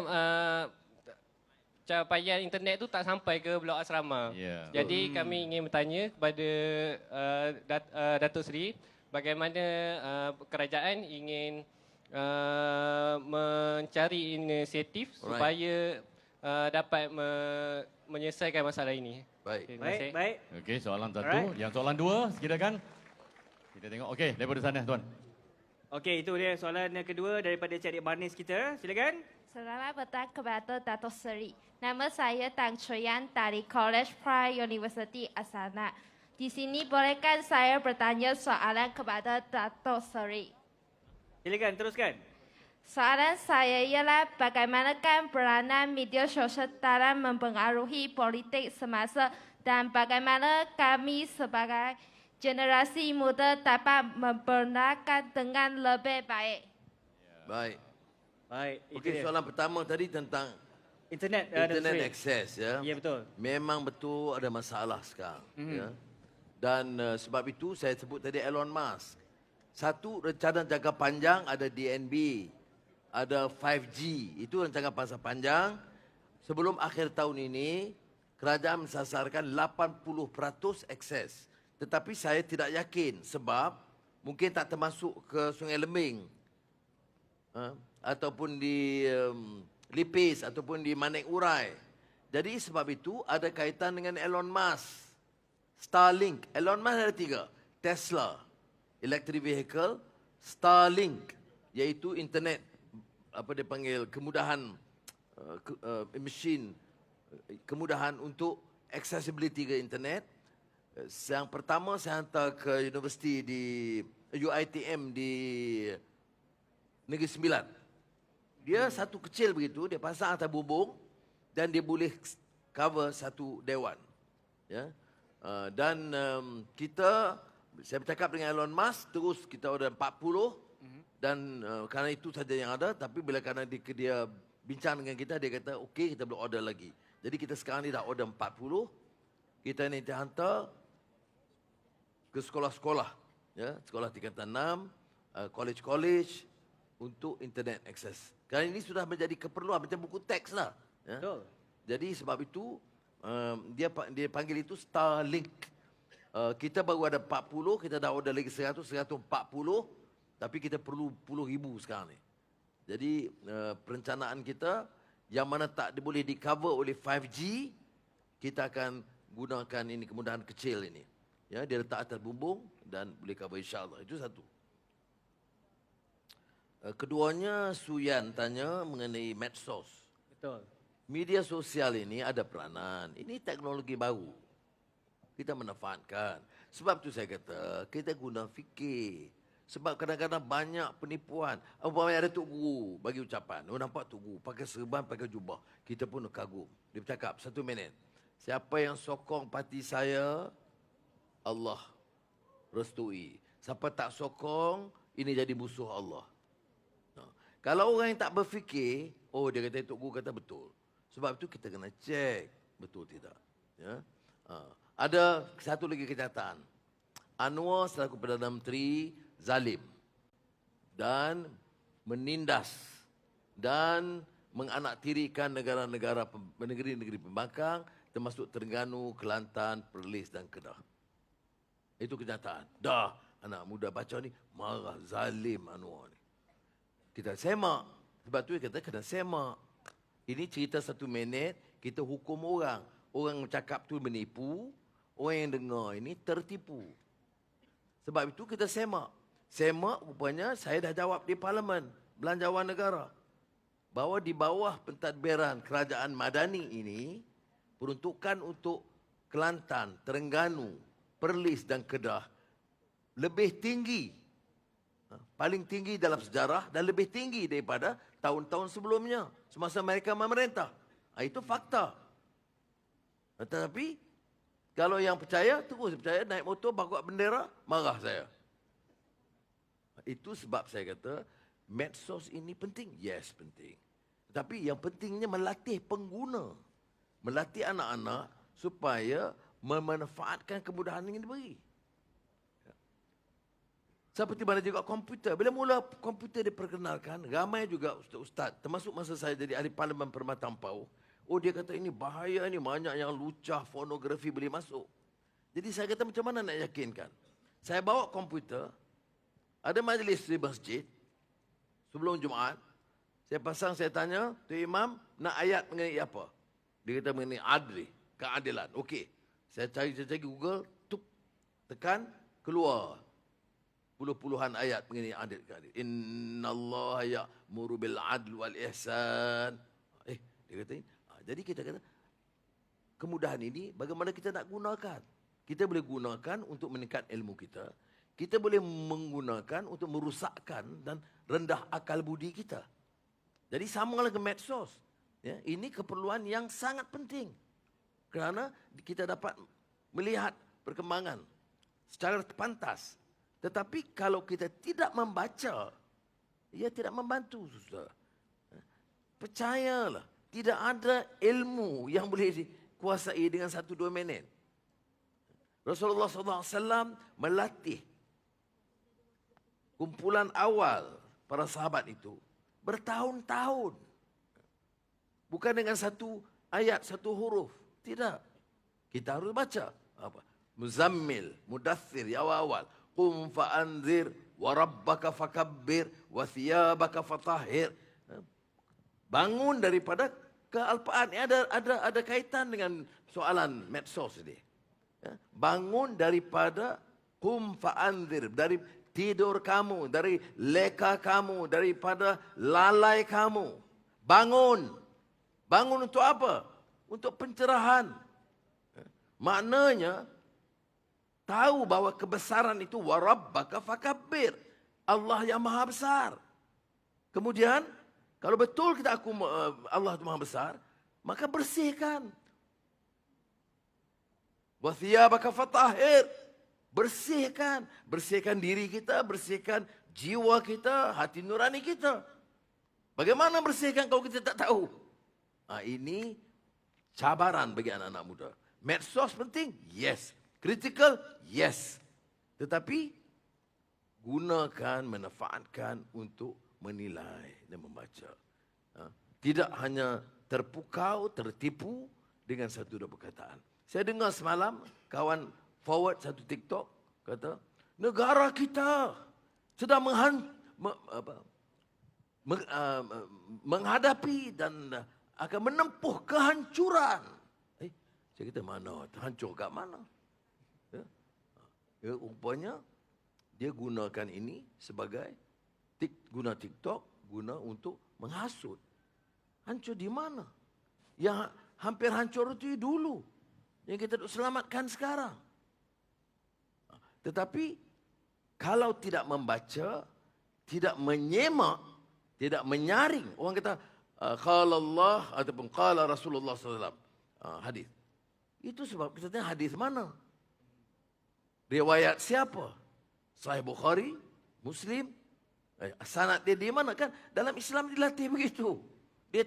capaian internet tu tak sampai ke blok asrama. Ya. Jadi kami ingin bertanya kepada Datuk Seri, bagaimana kerajaan ingin mencari inisiatif supaya dapat menyelesaikan masalah ini. Baik. Terima kasih. Baik. Okey, soalan satu. Alright. Yang soalan dua, silakan. Kita tengok. Okey, daripada sana tuan. Okey, itu dia soalan yang kedua daripada Cik Adik Manis kita. Silakan. Selamat petang kepada Datuk Seri. Nama saya Tang Chuyan dari College Pride University Astana. Di sini bolehkan saya bertanya soalan kepada Datuk Seri? Silakan, teruskan. Soalan saya ialah bagaimanakah peranan media sosial dalam mempengaruhi politik semasa dan bagaimana kami sebagai generasi muda dapat membenarkan dengan lebih baik. Baik. Baik, itu Okey, dia. soalan pertama tadi tentang Internet, internet Datuk Seri. access ya. Ya, betul. Memang betul ada masalah sekarang ya. Dan sebab itu saya sebut tadi Elon Musk. Satu rencana jangka panjang ada DNB, ada 5G. Itu rencana jangka panjang. Sebelum akhir tahun ini kerajaan mensasarkan 80% akses. Tetapi saya tidak yakin sebab mungkin tak termasuk ke Sungai Lembing. Ataupun di Lipis ataupun di Manik Urai. Jadi sebab itu ada kaitan dengan Elon Musk. Starlink. Elon Musk ada 3. Tesla, electric vehicle. Starlink, iaitu internet, apa dia panggil, kemudahan machine, kemudahan untuk accessibility ke internet. Yang pertama saya hantar ke universiti di UiTM di Negeri Sembilan. Dia satu kecil begitu, dia pasang atas bumbung dan dia boleh cover satu dewan. Ya. Dan saya bercakap dengan Elon Musk, terus kita order 40 dan kerana itu saja yang ada, tapi bila kerana dia bincang dengan kita, dia kata okey, kita boleh order lagi. Jadi kita sekarang ni dah order 40, kita ni hantar ke sekolah-sekolah, ya, sekolah tingkatan 6, college-college untuk internet access. Kerana ini sudah menjadi keperluan macam buku teks lah. Ya. Betul. Jadi sebab itu dia panggil itu Starlink. Kita baru ada 40, kita dah order lagi 100, 140, tapi kita perlu puluh ribu sekarang ni. Jadi perencanaan kita yang mana tak boleh di cover oleh 5G, kita akan gunakan ini kemudahan kecil ini. Ya, dia letak atas bumbung dan boleh cover insya-Allah. Itu satu. Keduanya Suyan tanya mengenai medsos. Betul. media sosial ini ada peranan. Ini teknologi baru. Kita manfaatkan. Sebab tu saya kata, kita guna fikir. Sebab kadang-kadang banyak penipuan. Umpamanya ada Tok Guru bagi ucapan. Oh nampak Tok Guru pakai serban, pakai jubah. Kita pun kagum. Dia bercakap 1 minit. Siapa yang sokong parti saya, Allah restui. Siapa tak sokong, ini jadi musuh Allah. Kalau orang yang tak berfikir, oh dia kata Tok Guru kata betul. Sebab itu kita kena cek betul tidak. Ya? Ada satu lagi kenyataan. Anwar selaku Perdana Menteri zalim dan menindas dan menganaktirikan negeri-negeri pembangkang termasuk Terengganu, Kelantan, Perlis dan Kedah. Itu kenyataan. Dah anak muda baca ni marah zalim Anwar ni. Kita semak. Sebab tu kita kena semak. Ini cerita 1 minit, kita hukum orang. Orang cakap tu menipu, orang yang dengar ini tertipu. Sebab itu kita semak. Semak rupanya saya dah jawab di Parlimen Belanjawan Negara. Bahawa di bawah pentadbiran kerajaan Madani ini, peruntukan untuk Kelantan, Terengganu, Perlis dan Kedah lebih tinggi. Paling tinggi dalam sejarah dan lebih tinggi daripada tahun-tahun sebelumnya. Semasa mereka memerintah. Itu fakta. Tetapi, kalau yang percaya, terus percaya, naik motor, bawa bendera, marah saya. Itu sebab saya kata, medsos ini penting. Yes, penting. Tetapi yang pentingnya melatih pengguna. Melatih anak-anak supaya memanfaatkan kemudahan yang diberi. Seperti mana juga komputer. Bila mula komputer diperkenalkan, ramai juga ustaz-ustaz, termasuk masa saya jadi ahli Parlimen Perkhidmatan Tampau, oh dia kata ini bahaya ni, banyak yang lucah, pornografi boleh masuk. Jadi saya kata macam mana nak yakinkan? Saya bawa komputer, ada majlis di masjid, sebelum Jumaat, saya pasang, saya tanya, tu imam nak ayat mengenai apa? Dia kata mengenai adli, keadilan. Okey, saya cari Google, tekan, keluar. Puluhan ayat mengenai adil keadilan. Innallaha ya'muru bil adl wal ihsan. Dia kata ini. Jadi kita kata kemudahan ini bagaimana kita nak gunakan? Kita boleh gunakan untuk meningkat ilmu kita. Kita boleh menggunakan untuk merosakkan dan rendah akal budi kita. Jadi sama dengan medsos. Ya, ini keperluan yang sangat penting. Kerana kita dapat melihat perkembangan secara pantas. Tetapi kalau kita tidak membaca, ia tidak membantu, saudara. Percayalah, tidak ada ilmu yang boleh dikuasai dengan 1-2 minit. Rasulullah SAW melatih kumpulan awal para sahabat itu bertahun-tahun. Bukan dengan 1 ayat, 1 huruf. Tidak. Kita harus baca. Muzammil, Mudaththir, ya awal. Qum fa'anzir wa rabbaka fakabbir wa thiyabaka fatahhir. Bangun daripada kealpaan. Ada kaitan dengan soalan medsos ini. Bangun daripada qum fa'anzir, dari tidur kamu, dari leka kamu, daripada lalai kamu. Bangun. Bangun untuk apa? Untuk pencerahan. Maknanya tahu bahawa kebesaran itu warabbaka fakabbir. Allah yang maha besar. Kemudian, kalau betul kita Allah itu maha besar, maka bersihkan. Wa thiyabaka fatahhir. Bersihkan. Bersihkan diri kita, bersihkan jiwa kita, hati nurani kita. Bagaimana bersihkan kalau kita tak tahu? Ini cabaran bagi anak-anak muda. Medsos penting? Yes. Critical? Yes. Tetapi gunakan, manfaatkan untuk menilai dan membaca. Tidak hanya terpukau, tertipu dengan 1-2 perkataan. Saya dengar semalam kawan forward satu TikTok kata, negara kita sedang menghadapi dan akan menempuh kehancuran. Saya kata mana? Hancur kat mana? Rupanya dia gunakan ini sebagai guna TikTok, guna untuk menghasut. Hancur di mana? Yang hampir hancur itu dulu. Yang kita selamatkan sekarang. Tetapi kalau tidak membaca, tidak menyemak, tidak menyaring. Orang kata, qala Allah ataupun qala Rasulullah SAW. Hadis. Itu sebab kita tanya hadis mana? Riwayat siapa? Sahih Bukhari, Muslim. Sanad dia di mana kan? Dalam Islam dilatih begitu. Dia,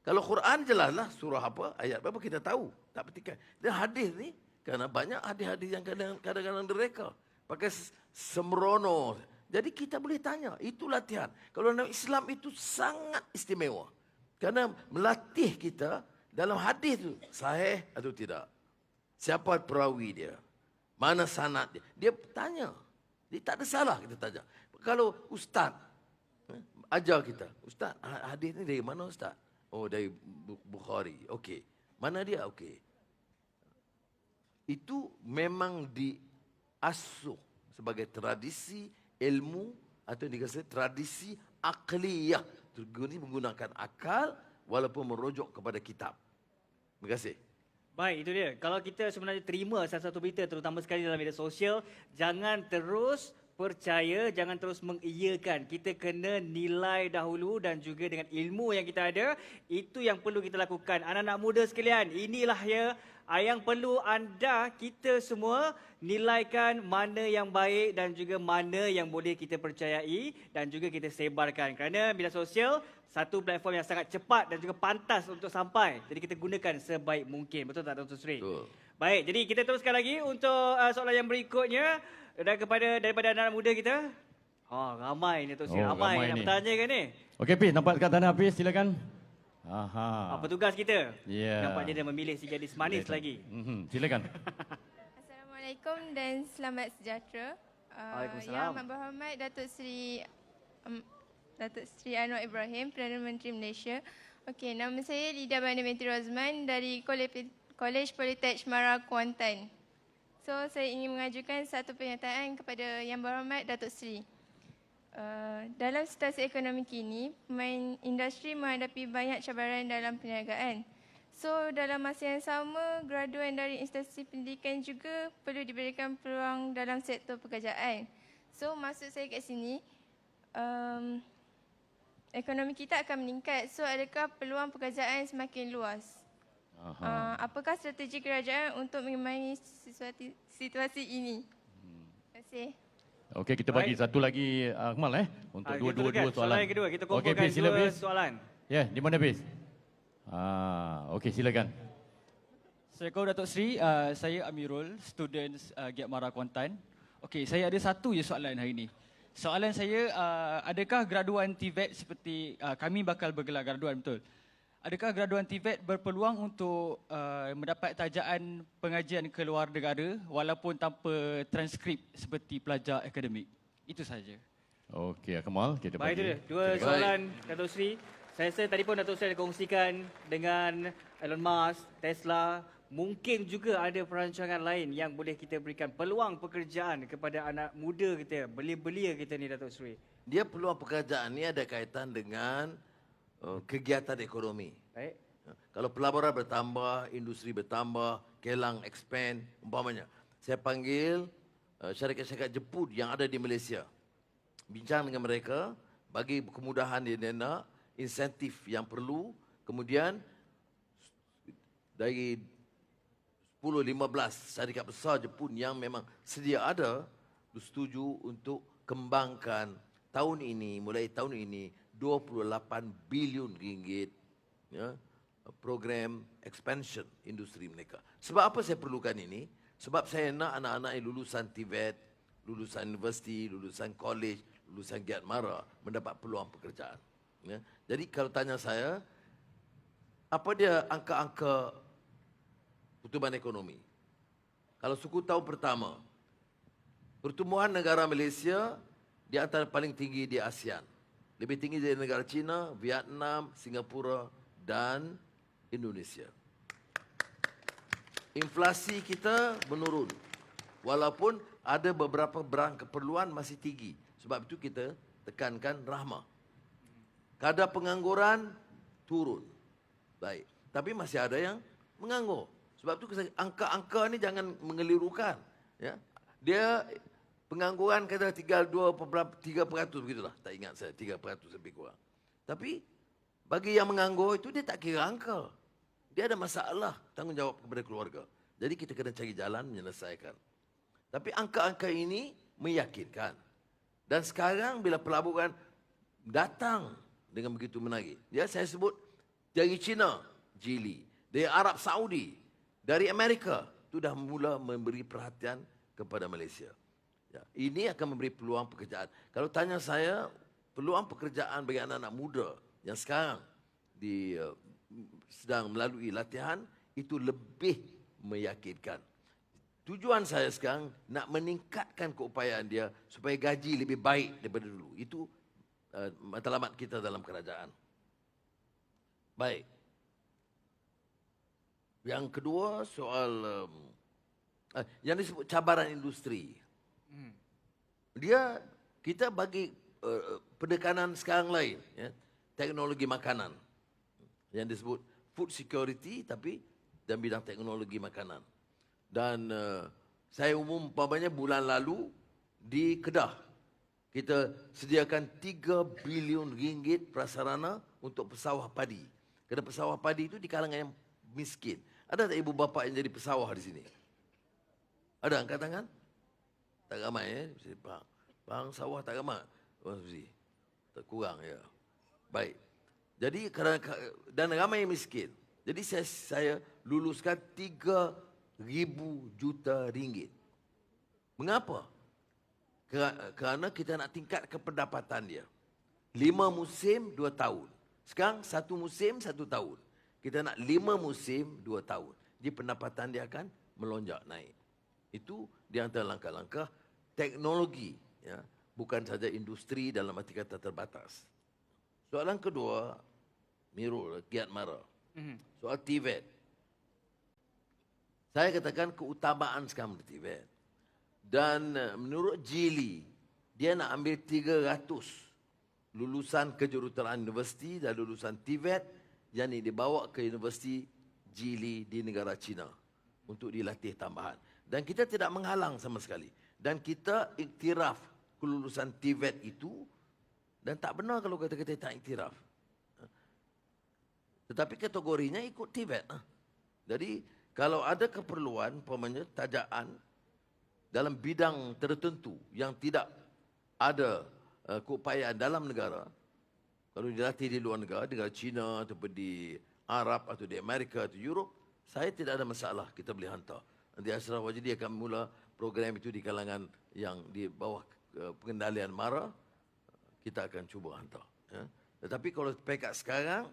kalau Quran jelaslah surah apa, ayat apa kita tahu. Tak petikan. Dan hadis ni, kerana banyak hadis-hadis yang kadang-kadang direka. Pakai sembrono. Jadi kita boleh tanya, itu latihan. Kalau dalam Islam itu sangat istimewa. Kerana melatih kita dalam hadis itu, sahih atau tidak. Siapa perawi dia? Mana sanad dia? Dia tanya. Dia tak ada salah kita tanya. Kalau ustaz ajar kita, ustaz hadis ni dari mana ustaz? Oh dari Bukhari. Okey. Mana dia? Okey. Itu memang diasuh sebagai tradisi ilmu atau dikatakan tradisi akliyah. Menggunakan akal walaupun merujuk kepada kitab. Terima kasih. Baik, itu dia. Kalau kita sebenarnya terima satu-satu berita, terutama sekali dalam media sosial, jangan terus percaya, jangan terus mengiyakan. Kita kena nilai dahulu dan juga dengan ilmu yang kita ada, itu yang perlu kita lakukan. Anak-anak muda sekalian, inilah ya yang perlu anda, kita semua nilaikan mana yang baik dan juga mana yang boleh kita percayai dan juga kita sebarkan. Kerana media sosial satu platform yang sangat cepat dan juga pantas untuk sampai. Jadi kita gunakan sebaik mungkin. Betul tak Dr. Sri? Betul. Baik, jadi kita teruskan lagi untuk soalan yang berikutnya. Dan daripada anak muda kita. Ramai ni Dr. Sri. Ramai nak bertanya kan ni? Okey, Hafiz. Nampak kat sana, Hafiz. Silakan. Aha. Petugas kita. Ya. Nampaknya dia memilih si gadis manis lagi. Silakan. Assalamualaikum dan selamat sejahtera. Waalaikumsalam. Yang berhormat Datuk Seri Anwar Ibrahim, Perdana Menteri Malaysia. Okey, nama saya Lida Bani binti Rozman dari Kolej Politek Mara Kuantan. So, saya ingin mengajukan satu pernyataan kepada Yang Berhormat Datuk Seri. Dalam situasi ekonomi kini, pemain industri menghadapi banyak cabaran dalam perniagaan. So, dalam masa yang sama, graduan dari institusi pendidikan juga perlu diberikan peluang dalam sektor pekerjaan. So, maksud saya kat sini, ekonomi kita akan meningkat. So, adakah peluang pekerjaan semakin luas? Apakah strategi kerajaan untuk mengembangi situasi ini? Terima kasih. Okey, kita bagi satu lagi Akmal untuk dua soalan. Soalan yang kedua, kita kumpulkan Hafiz, sila, dua Hafiz. soalan. Ya, di mana Hafiz? Okey, silakan. Assalamualaikum Datuk Seri, saya Amirul, student Giat Mara Kuantan. Okey, saya ada satu je soalan hari ini. Soalan saya, adakah graduan TVET seperti kami bakal bergelar graduan, betul? Adakah graduan TVET berpeluang untuk mendapat tajaan pengajian ke luar negara walaupun tanpa transkrip seperti pelajar akademik? Itu saja. Okey, Akmal, kita Baik, itu bagi. dia. Dua soalan Datuk Seri. Saya rasa tadi pun Datuk Seri ada kongsikan dengan Elon Musk, Tesla. Mungkin juga ada perancangan lain yang boleh kita berikan peluang pekerjaan kepada anak muda kita, belia-belia kita ni Datuk Seri. Dia peluang pekerjaan ni ada kaitan dengan kegiatan ekonomi. Baik. Kalau pelaburan bertambah, industri bertambah, kilang expand, umpamanya. Saya panggil syarikat-syarikat Jepun yang ada di Malaysia. Bincang dengan mereka, bagi kemudahan dia nak, insentif yang perlu, kemudian dari 10-15 syarikat besar Jepun yang memang sedia ada, bersetuju untuk kembangkan tahun ini, mulai tahun ini, 28 bilion ringgit program expansion industri mereka. Sebab apa saya perlukan ini? Sebab saya nak anak-anak yang lulusan TVET, lulusan universiti, lulusan college, lulusan Giat Mara mendapat peluang pekerjaan. Jadi kalau tanya saya, apa dia angka-angka pertumbuhan ekonomi? Kalau suku tahun pertama, pertumbuhan negara Malaysia di antara paling tinggi di ASEAN. Lebih tinggi dari negara China, Vietnam, Singapura dan Indonesia. Inflasi kita menurun. Walaupun ada beberapa barang keperluan masih tinggi. Sebab itu kita tekankan rahmah. Kadar pengangguran turun. Baik. tapi masih ada yang menganggur. Sebab tu angka-angka ni jangan mengelirukan. Ya. Dia pengangguran kata tinggal 3% begitulah. Tak ingat saya, 3% lebih kurang. Tapi bagi yang menganggur itu dia tak kira angka. Dia ada masalah tanggungjawab kepada keluarga. Jadi kita kena cari jalan menyelesaikan. Tapi angka-angka ini meyakinkan. Dan sekarang bila pelaburan datang dengan begitu menarik. Ya, saya sebut dari China, Geely. Dari Arab Saudi, dari Amerika, itu dah mula memberi perhatian kepada Malaysia. Ya, ini akan memberi peluang pekerjaan. Kalau tanya saya, peluang pekerjaan bagi anak-anak muda yang sekarang sedang melalui latihan, itu lebih meyakinkan. Tujuan saya sekarang nak meningkatkan keupayaan dia supaya gaji lebih baik daripada dulu. Itu matlamat kita dalam kerajaan. Baik. Yang kedua soal yang disebut cabaran industri. Kita bagi pendekanan sekarang lain, ya, teknologi makanan yang disebut food security tapi dalam bidang teknologi makanan. Dan saya umpamanya bulan lalu di Kedah kita sediakan 3 bilion ringgit prasarana untuk pesawah padi. Kerana pesawah padi itu di kalangan yang miskin. Ada tak ibu bapa yang jadi pesawah di sini? Ada angkat tangan? Tak ramai ya. Bang sawah tak ramai. Tak kurang ya. Baik. Jadi dan ramai yang miskin. Jadi saya luluskan 3,000 juta ringgit. Mengapa? Kerana kita nak tingkatkan pendapatan dia. 5 musim 2 tahun. Sekarang 1 musim 1 tahun. Kita nak 5 musim 2 tahun. Jadi pendapatan dia akan melonjak naik. Itu di antara langkah-langkah teknologi. Ya. Bukan saja industri dalam arti kata terbatas. Soalan kedua, Mirul, Giat Mara. Soal TVET. Saya katakan keutamaan sekarang di TVET. Dan menurut Geely, dia nak ambil 300 lulusan kejuruteraan universiti dan lulusan TVET yang dibawa ke universiti Geely di negara China untuk dilatih tambahan. Dan kita tidak menghalang sama sekali. Dan kita iktiraf kelulusan TVET itu dan tak benar kalau kata-kata tak iktiraf. Tetapi kategorinya ikut TVET. Jadi kalau ada keperluan, umpamanya tajaan dalam bidang tertentu yang tidak ada keupayaan dalam negara, kalau dilatih di luar negara China ataupun di Arab atau di Amerika atau Europe, saya tidak ada masalah, kita boleh hantar. Nanti Ashraf Wajidi akan mula program itu di kalangan yang di bawah pengendalian MARA, kita akan cuba hantar. Ya. Tetapi kalau pekat sekarang,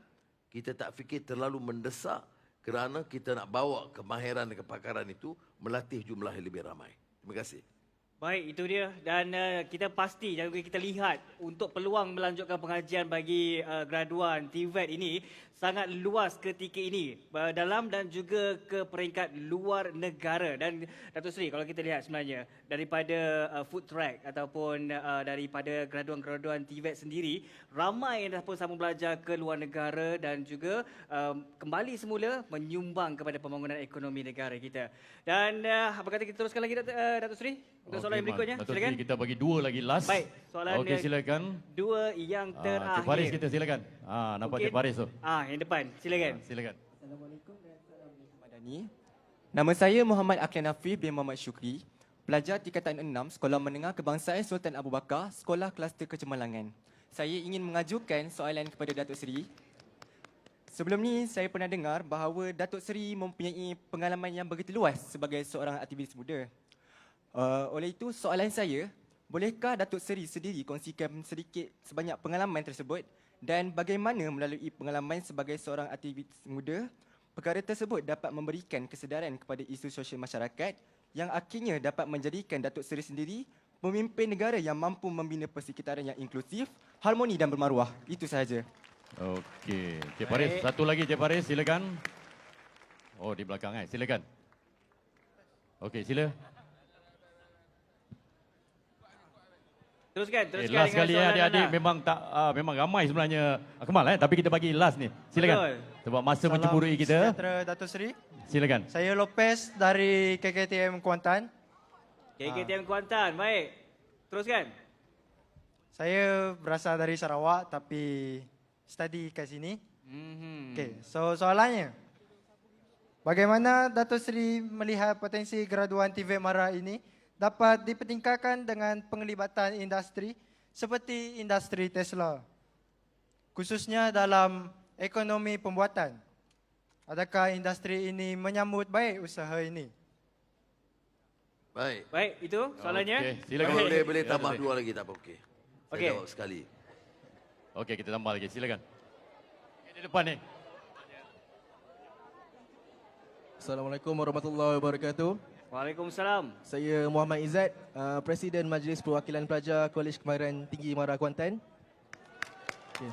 kita tak fikir terlalu mendesak kerana kita nak bawa kemahiran dan kepakaran itu melatih jumlah yang lebih ramai. Terima kasih. Baik, itu dia. Dan kita pasti, jangan kita lihat untuk peluang melanjutkan pengajian bagi graduan TVET ini sangat luas ketika ini dalam dan juga ke peringkat luar negara. Dan Datuk Seri, kalau kita lihat sebenarnya daripada food track ataupun daripada graduan-graduan TVET sendiri, ramai yang dah pun sama belajar ke luar negara dan juga kembali semula menyumbang kepada pembangunan ekonomi negara kita. Dan apa kata kita teruskan lagi Datuk Seri? Untuk soalan yang berikutnya, Datuk silakan. Seri, kita bagi 2 lagi last. Baik, soalan okey, silakan. 2 yang terakhir. Cik Faris kita silakan. Nampak Cik Faris tu. Yang depan, silakan. Silakan. Assalamualaikum dan salam dari Madani. Nama saya Muhammad Aklan Hafiz bin Muhammad Syukri, pelajar tingkatan 6 Sekolah Menengah Kebangsaan Sultan Abu Bakar, Sekolah Kluster Kecemerlangan. Saya ingin mengajukan soalan kepada Datuk Seri. Sebelum ni saya pernah dengar bahawa Datuk Seri mempunyai pengalaman yang begitu luas sebagai seorang aktivis muda. Oleh itu soalan saya, bolehkah Datuk Seri sendiri kongsikan sedikit sebanyak pengalaman tersebut dan bagaimana melalui pengalaman sebagai seorang aktivis muda, perkara tersebut dapat memberikan kesedaran kepada isu sosial masyarakat yang akhirnya dapat menjadikan Datuk Seri sendiri pemimpin negara yang mampu membina persekitaran yang inklusif, harmoni dan bermaruah. Itu sahaja. Okey, Cik Faris, satu lagi Cik Faris, silakan. Oh, di belakang silakan. Okey, sila. Teruskan Okay, dengan last kali soalan adik-adik anda. memang ramai sebenarnya Kemal tapi kita bagi last ni. Silakan. Betul. Sebab masa mencemburui kita. Sejahtera Datuk Seri. Silakan. Saya Lopez dari KKTM Kuantan. KKTM Kuantan, baik. Teruskan. Saya berasal dari Sarawak tapi study kat sini. Okey, so soalannya. Bagaimana Datuk Seri melihat potensi graduan TVET MARA ini dapat dipertingkatkan dengan penglibatan industri seperti industri Tesla, khususnya dalam ekonomi pembuatan? Adakah industri ini menyambut baik usaha ini? Baik. Baik, itu soalannya. Okey, silakan. Boleh tambah dua lagi tak apa, okey. Saya Okey. jawab sekali. Okey, kita tambah lagi. Silakan. Okay, di depan ni. Assalamualaikum warahmatullahi wabarakatuh. Waalaikumsalam. Saya Muhammad Izzat, Presiden Majlis Perwakilan Pelajar Kolej Kemahiran Tinggi MARA Kuantan. Okay.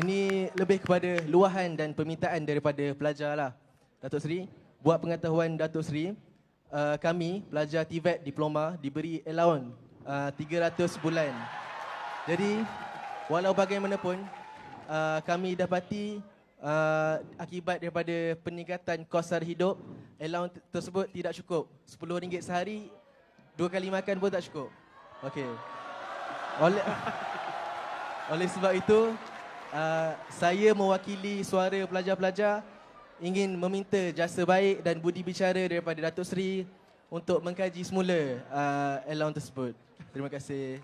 Ini lebih kepada luahan dan permintaan daripada pelajar lah. Datuk Seri, buat pengetahuan Datuk Seri, kami pelajar TVET Diploma diberi allowance 300 bulan. Jadi walau bagaimanapun kami dapati akibat daripada peningkatan kos sara hidup, allowance tersebut tidak cukup. RM10 sehari, 2 kali makan pun tak cukup. Okey. Oleh sebab itu, saya mewakili suara pelajar-pelajar ingin meminta jasa baik dan budi bicara daripada Datuk Seri untuk mengkaji semula allowance tersebut. Terima kasih.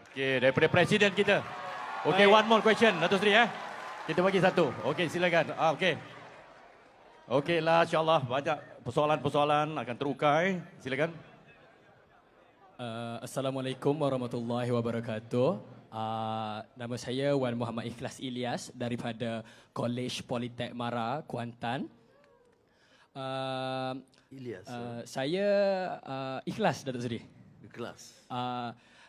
Okey, daripada Presiden kita. Okey, one more question, Datuk Seri Kita bagi satu. Okey, silakan. Okey. Okeylah, insya-Allah banyak persoalan-persoalan akan terukai. Silakan. Assalamualaikum warahmatullahi wabarakatuh. Nama saya Wan Muhammad Ikhlas Ilyas daripada Kolej Politek MARA Kuantan. Ilyas. Saya ikhlas, Datuk Seri. Ikhlas.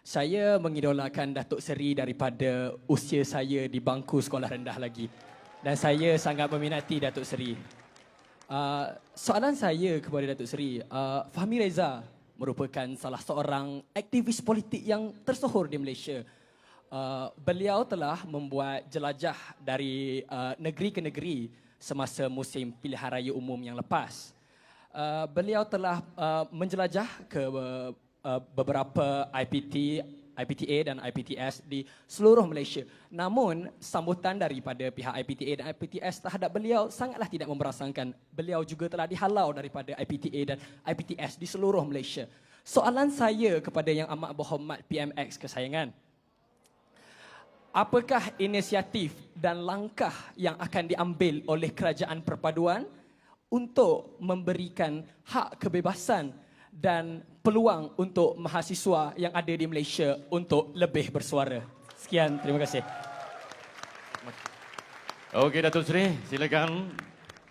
Saya mengidolakan Datuk Seri daripada usia saya di bangku sekolah rendah lagi. Dan saya sangat meminati Datuk Seri. Soalan saya kepada Datuk Seri, Fahmi Reza merupakan salah seorang aktivis politik yang tersohor di Malaysia. Beliau telah membuat jelajah dari negeri ke negeri semasa musim pilihan raya umum yang lepas. Beliau telah menjelajah ke beberapa IPTA dan IPTS di seluruh Malaysia. Namun, sambutan daripada pihak IPTA dan IPTS terhadap beliau sangatlah tidak memberasakan. Beliau juga telah dihalau daripada IPTA dan IPTS di seluruh Malaysia. Soalan saya kepada Yang Amat Berhormat PMX kesayangan, apakah inisiatif dan langkah yang akan diambil oleh Kerajaan Perpaduan untuk memberikan hak kebebasan dan peluang untuk mahasiswa yang ada di Malaysia untuk lebih bersuara? Sekian, terima kasih. Okey, Datuk Seri, silakan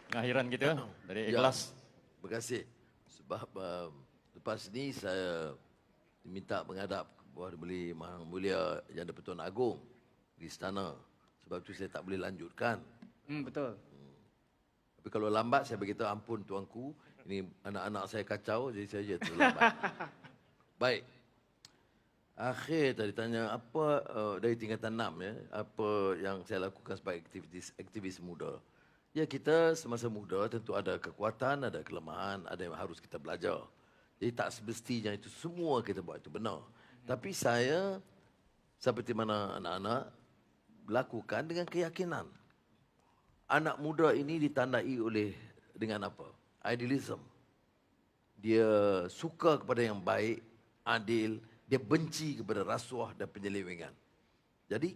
pengakhiran kita dari Ikhlas. Terima kasih. Sebab lepas ni saya diminta menghadap kepada Yang Mulia Janda Pertuan Agong di istana. Sebab itu saya tak boleh lanjutkan. Betul. Tapi kalau lambat saya beritahu, ampun tuanku, ini anak-anak saya kacau, jadi saya terlambat. Baik. Akhir tadi tanya apa dari tingkatan 6 ya, apa yang saya lakukan sebagai aktivis muda. Ya, kita semasa muda tentu ada kekuatan, ada kelemahan, ada yang harus kita belajar. Jadi tak semestinya itu semua kita buat itu benar. Tapi saya seperti mana anak-anak lakukan dengan keyakinan. Anak muda ini ditandai oleh dengan apa? Idealism. Dia suka kepada yang baik, adil, dia benci kepada rasuah dan penyelewengan. Jadi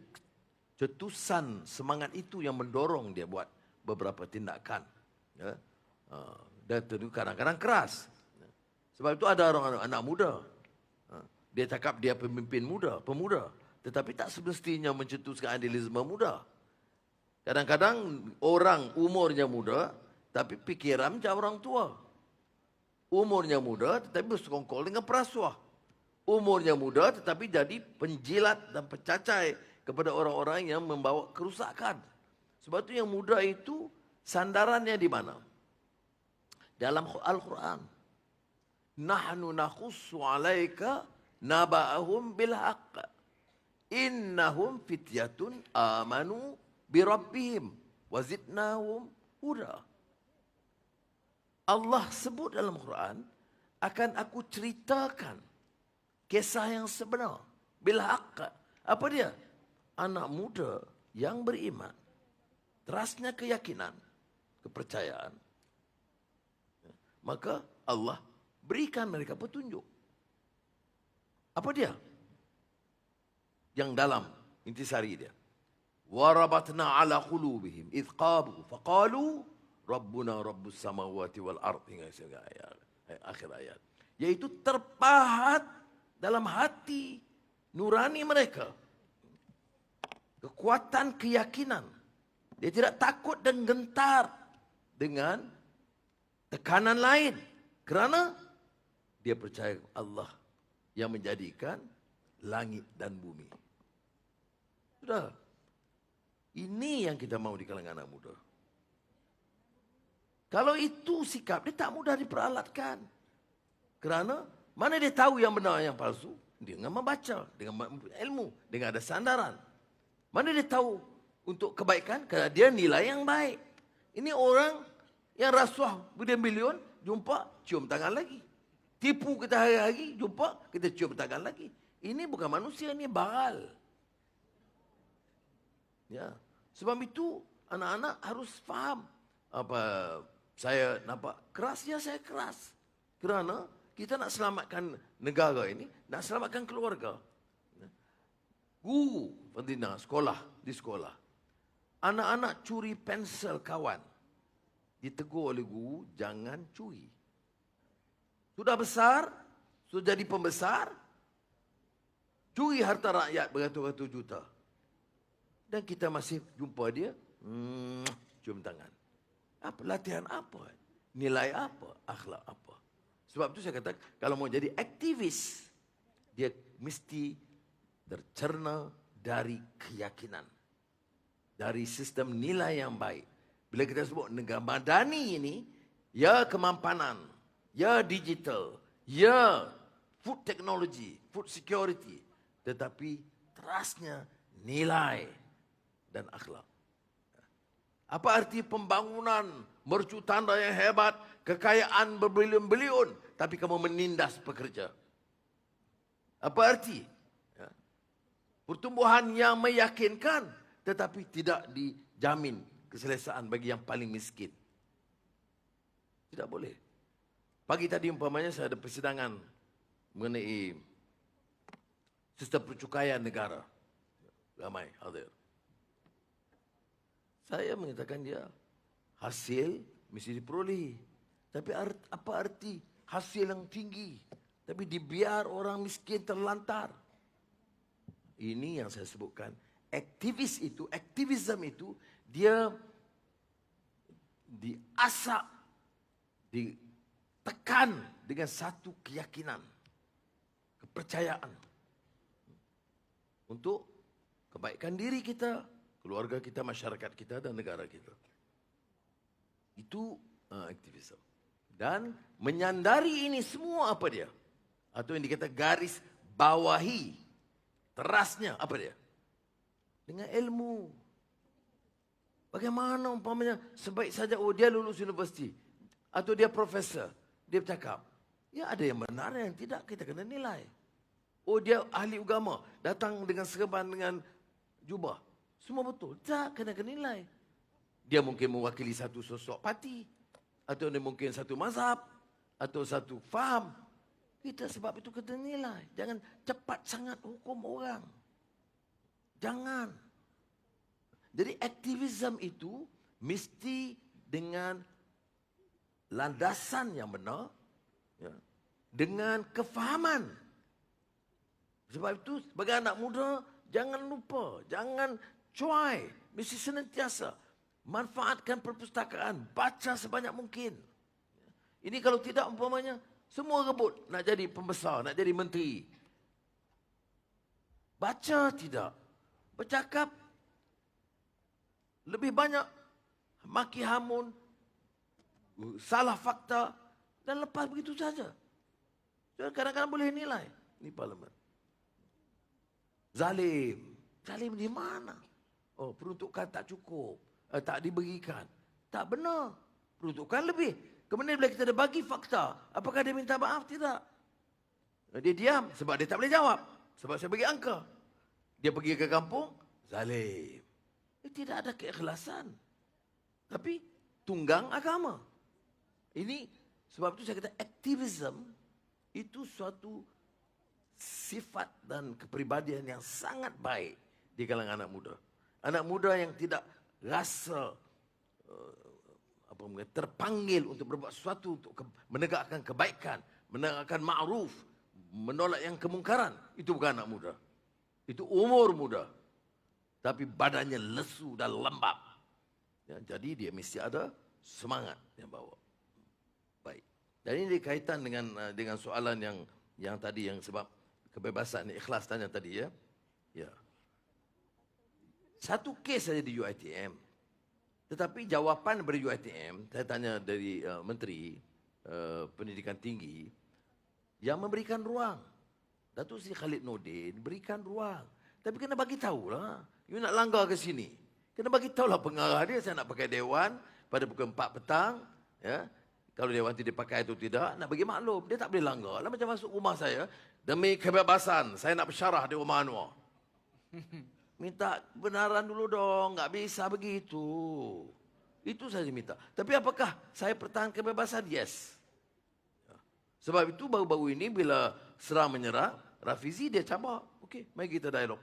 cetusan semangat itu yang mendorong dia buat beberapa tindakan. Ya. Dan tentu kadang-kadang keras. Sebab itu ada orang anak muda. Dia cakap dia pemimpin muda, pemuda. Tetapi tak semestinya mencetuskan idealisme muda. Kadang-kadang orang umurnya muda, tapi pikiran macam orang tua. Umurnya muda tetapi bersekongkol dengan perasuah. Umurnya muda tetapi jadi penjilat dan pecacai kepada orang-orang yang membawa kerusakan. Sebab itu yang muda itu sandarannya di mana? Dalam Al-Quran. Nahnu nakhussu alaika naba'ahum bil haqq. Innahum fityatun amanu bi rabbihim wa zidnahum huda. Allah sebut dalam Quran, akan aku ceritakan kisah yang sebenar. Bil haqq. Apa dia? Anak muda yang beriman. Terasnya keyakinan, kepercayaan. Maka Allah berikan mereka petunjuk. Apa dia? Yang dalam intisari dia. Warabatna ala qulubihim idh qabu faqalu rabbuna rabbus samawati wal ardi, hingga akhir ayat. Yaitu terpahat dalam hati nurani mereka. Kekuatan keyakinan. Dia tidak takut dan gentar dengan tekanan lain. Kerana dia percaya Allah yang menjadikan langit dan bumi. Sudah. Ini yang kita mau di kalangan anak muda. Kalau itu sikap, dia tak mudah diperalatkan. Kerana mana dia tahu yang benar yang palsu? Dengan membaca, dengan ilmu, dengan ada sandaran. Mana dia tahu untuk kebaikan? Kerana dia nilai yang baik. Ini orang yang rasuah bilion-bilion, jumpa, cium tangan lagi. Tipu kita hari-hari, jumpa, kita cium tangan lagi. Ini bukan manusia, ini baral. Ya. Sebab itu anak-anak harus faham. Apa saya nampak keras, ya saya keras. Kerana kita nak selamatkan negara ini, nak selamatkan keluarga. Guru pendidikan sekolah, di sekolah. Anak-anak curi pensel kawan. Ditegur oleh guru, jangan curi. Sudah besar, sudah jadi pembesar, curi harta rakyat beratus-ratus juta. Dan kita masih jumpa dia, cium tangan. Apa latihan apa? Nilai apa? Akhlak apa? Sebab itu saya kata, kalau mau jadi aktivis, dia mesti tercerna dari keyakinan. Dari sistem nilai yang baik. Bila kita sebut negara madani ini, ya kemampanan, ya digital, ya food technology, food security. Tetapi terasnya nilai dan akhlak. Apa arti pembangunan mercu tanda yang hebat, kekayaan berbilion-bilion, tapi kamu menindas pekerja? Apa arti? Ya. Pertumbuhan yang meyakinkan, tetapi tidak dijamin keselesaan bagi yang paling miskin. Tidak boleh. Pagi tadi umpamanya saya ada persidangan mengenai sistem percukaian negara. Ramai hadir. Saya mengatakan dia hasil mesti diperoleh. Tapi apa arti hasil yang tinggi? Tapi dibiar orang miskin terlantar. Ini yang saya sebutkan. Aktivisme itu dia diasah, ditekan dengan satu keyakinan, kepercayaan. Untuk kebaikan diri kita, keluarga kita, masyarakat kita dan negara kita. Itu aktivisme. Dan menyandari ini semua apa dia? Atau yang dikata garis bawahi. Terasnya apa dia? Dengan ilmu. Bagaimana umpamanya sebaik saja dia lulus universiti. Atau dia profesor. Dia bercakap. Ya ada yang benar yang tidak, kita kena nilai. Dia ahli agama. Datang dengan serban dengan jubah. Semua betul. Tak, kena nilai. Dia mungkin mewakili satu sosok parti. Atau dia mungkin satu mazhab. Atau satu faham. Kita sebab itu kena nilai. Jangan cepat sangat hukum orang. Jangan. Jadi aktivisme itu mesti dengan landasan yang benar. Ya, dengan kefahaman. Sebab itu sebagai anak muda, jangan lupa. Jangan cuai. Mesti senantiasa manfaatkan perpustakaan. Baca sebanyak mungkin. Ini kalau tidak umpamanya, semua rebut nak jadi pembesar, nak jadi menteri. Baca tidak. Bercakap lebih banyak maki hamun, salah fakta dan lepas begitu saja. Kadang-kadang boleh nilai. Ini parlimen. Zalim. Zalim di mana? Oh, peruntukan tak cukup. Tak diberikan. Tak benar. Peruntukan lebih. Kemudian bila kita dah bagi fakta, apakah dia minta maaf? Tidak. Dia diam sebab dia tak boleh jawab. Sebab saya bagi angka. Dia pergi ke kampung, zalim. Tidak ada keikhlasan. Tapi tunggang agama. Ini sebab itu saya kata aktivisme itu suatu sifat dan kepribadian yang sangat baik di kalangan anak muda. Anak muda yang tidak rasa terpanggil untuk berbuat sesuatu untuk menegakkan kebaikan, menegakkan ma'ruf, menolak yang kemungkaran. Itu bukan anak muda. Itu umur muda. Tapi badannya lesu dan lembab. Ya, jadi dia mesti ada semangat yang bawa. Baik. Dan ini berkaitan dengan soalan yang tadi yang sebab kebebasan ikhlas tanya tadi ya. Ya. Satu kes saja di UiTM. Tetapi jawapan dari UiTM, saya tanya dari Menteri Pendidikan Tinggi, yang memberikan ruang. Datuk Seri Khalid Nordin berikan ruang. Tapi kena bagi tahulah. You nak langgar ke sini. Kena bagi tahulah pengarah dia, saya nak pakai dewan pada pukul 4 petang. Ya. Kalau dewan tidak pakai itu tidak, nak bagi maklum. Dia tak boleh langgar. Lah macam masuk rumah saya, demi kebebasan, saya nak bersyarah di rumah Anwar. Minta kebenaran dulu dong, tak bisa begitu. Itu saja minta. Tapi apakah saya pertahankan kebebasan? Yes. Sebab itu baru-baru ini bila serang menyerang, Rafizi dia cabar. Okey, mari kita dialog.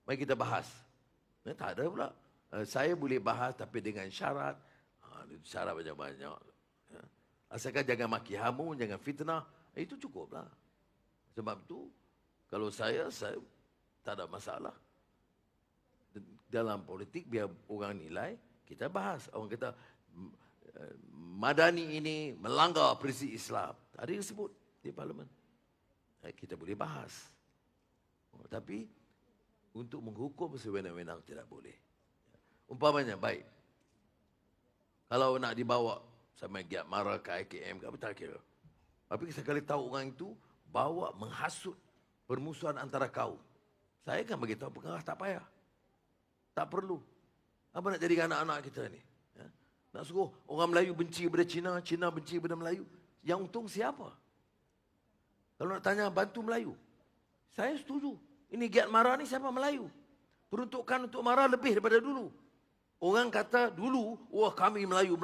Mari kita bahas. Tak ada pula. Saya boleh bahas tapi dengan syarat. Syarat banyak-banyak. Asalkan jangan maki hamun, jangan fitnah. Itu cukuplah. Sebab itu, kalau saya tak ada masalah. Dalam politik, biar orang nilai, kita bahas. Orang kata, Madani ini melanggar prinsip Islam. Ada yang sebut di parlimen. Kita boleh bahas. Tapi, untuk menghukum sewenang-wenang tidak boleh. Umpamanya, baik. Kalau nak dibawa sama Giat Mara ke IKM, apa tak kira. Tapi sekali tahu orang itu, bawa menghasut permusuhan antara kaum. Saya kan beritahu pengarah tak payah. Tak perlu. Apa nak jadikan anak-anak kita ni? Ya? Nak suruh orang Melayu benci kepada Cina, Cina benci kepada Melayu. Yang untung siapa? Kalau nak tanya bantu Melayu, saya setuju. Ini Giat Mara ni siapa Melayu? Peruntukan untuk Mara lebih daripada dulu. Orang kata dulu, wah kami Melayu.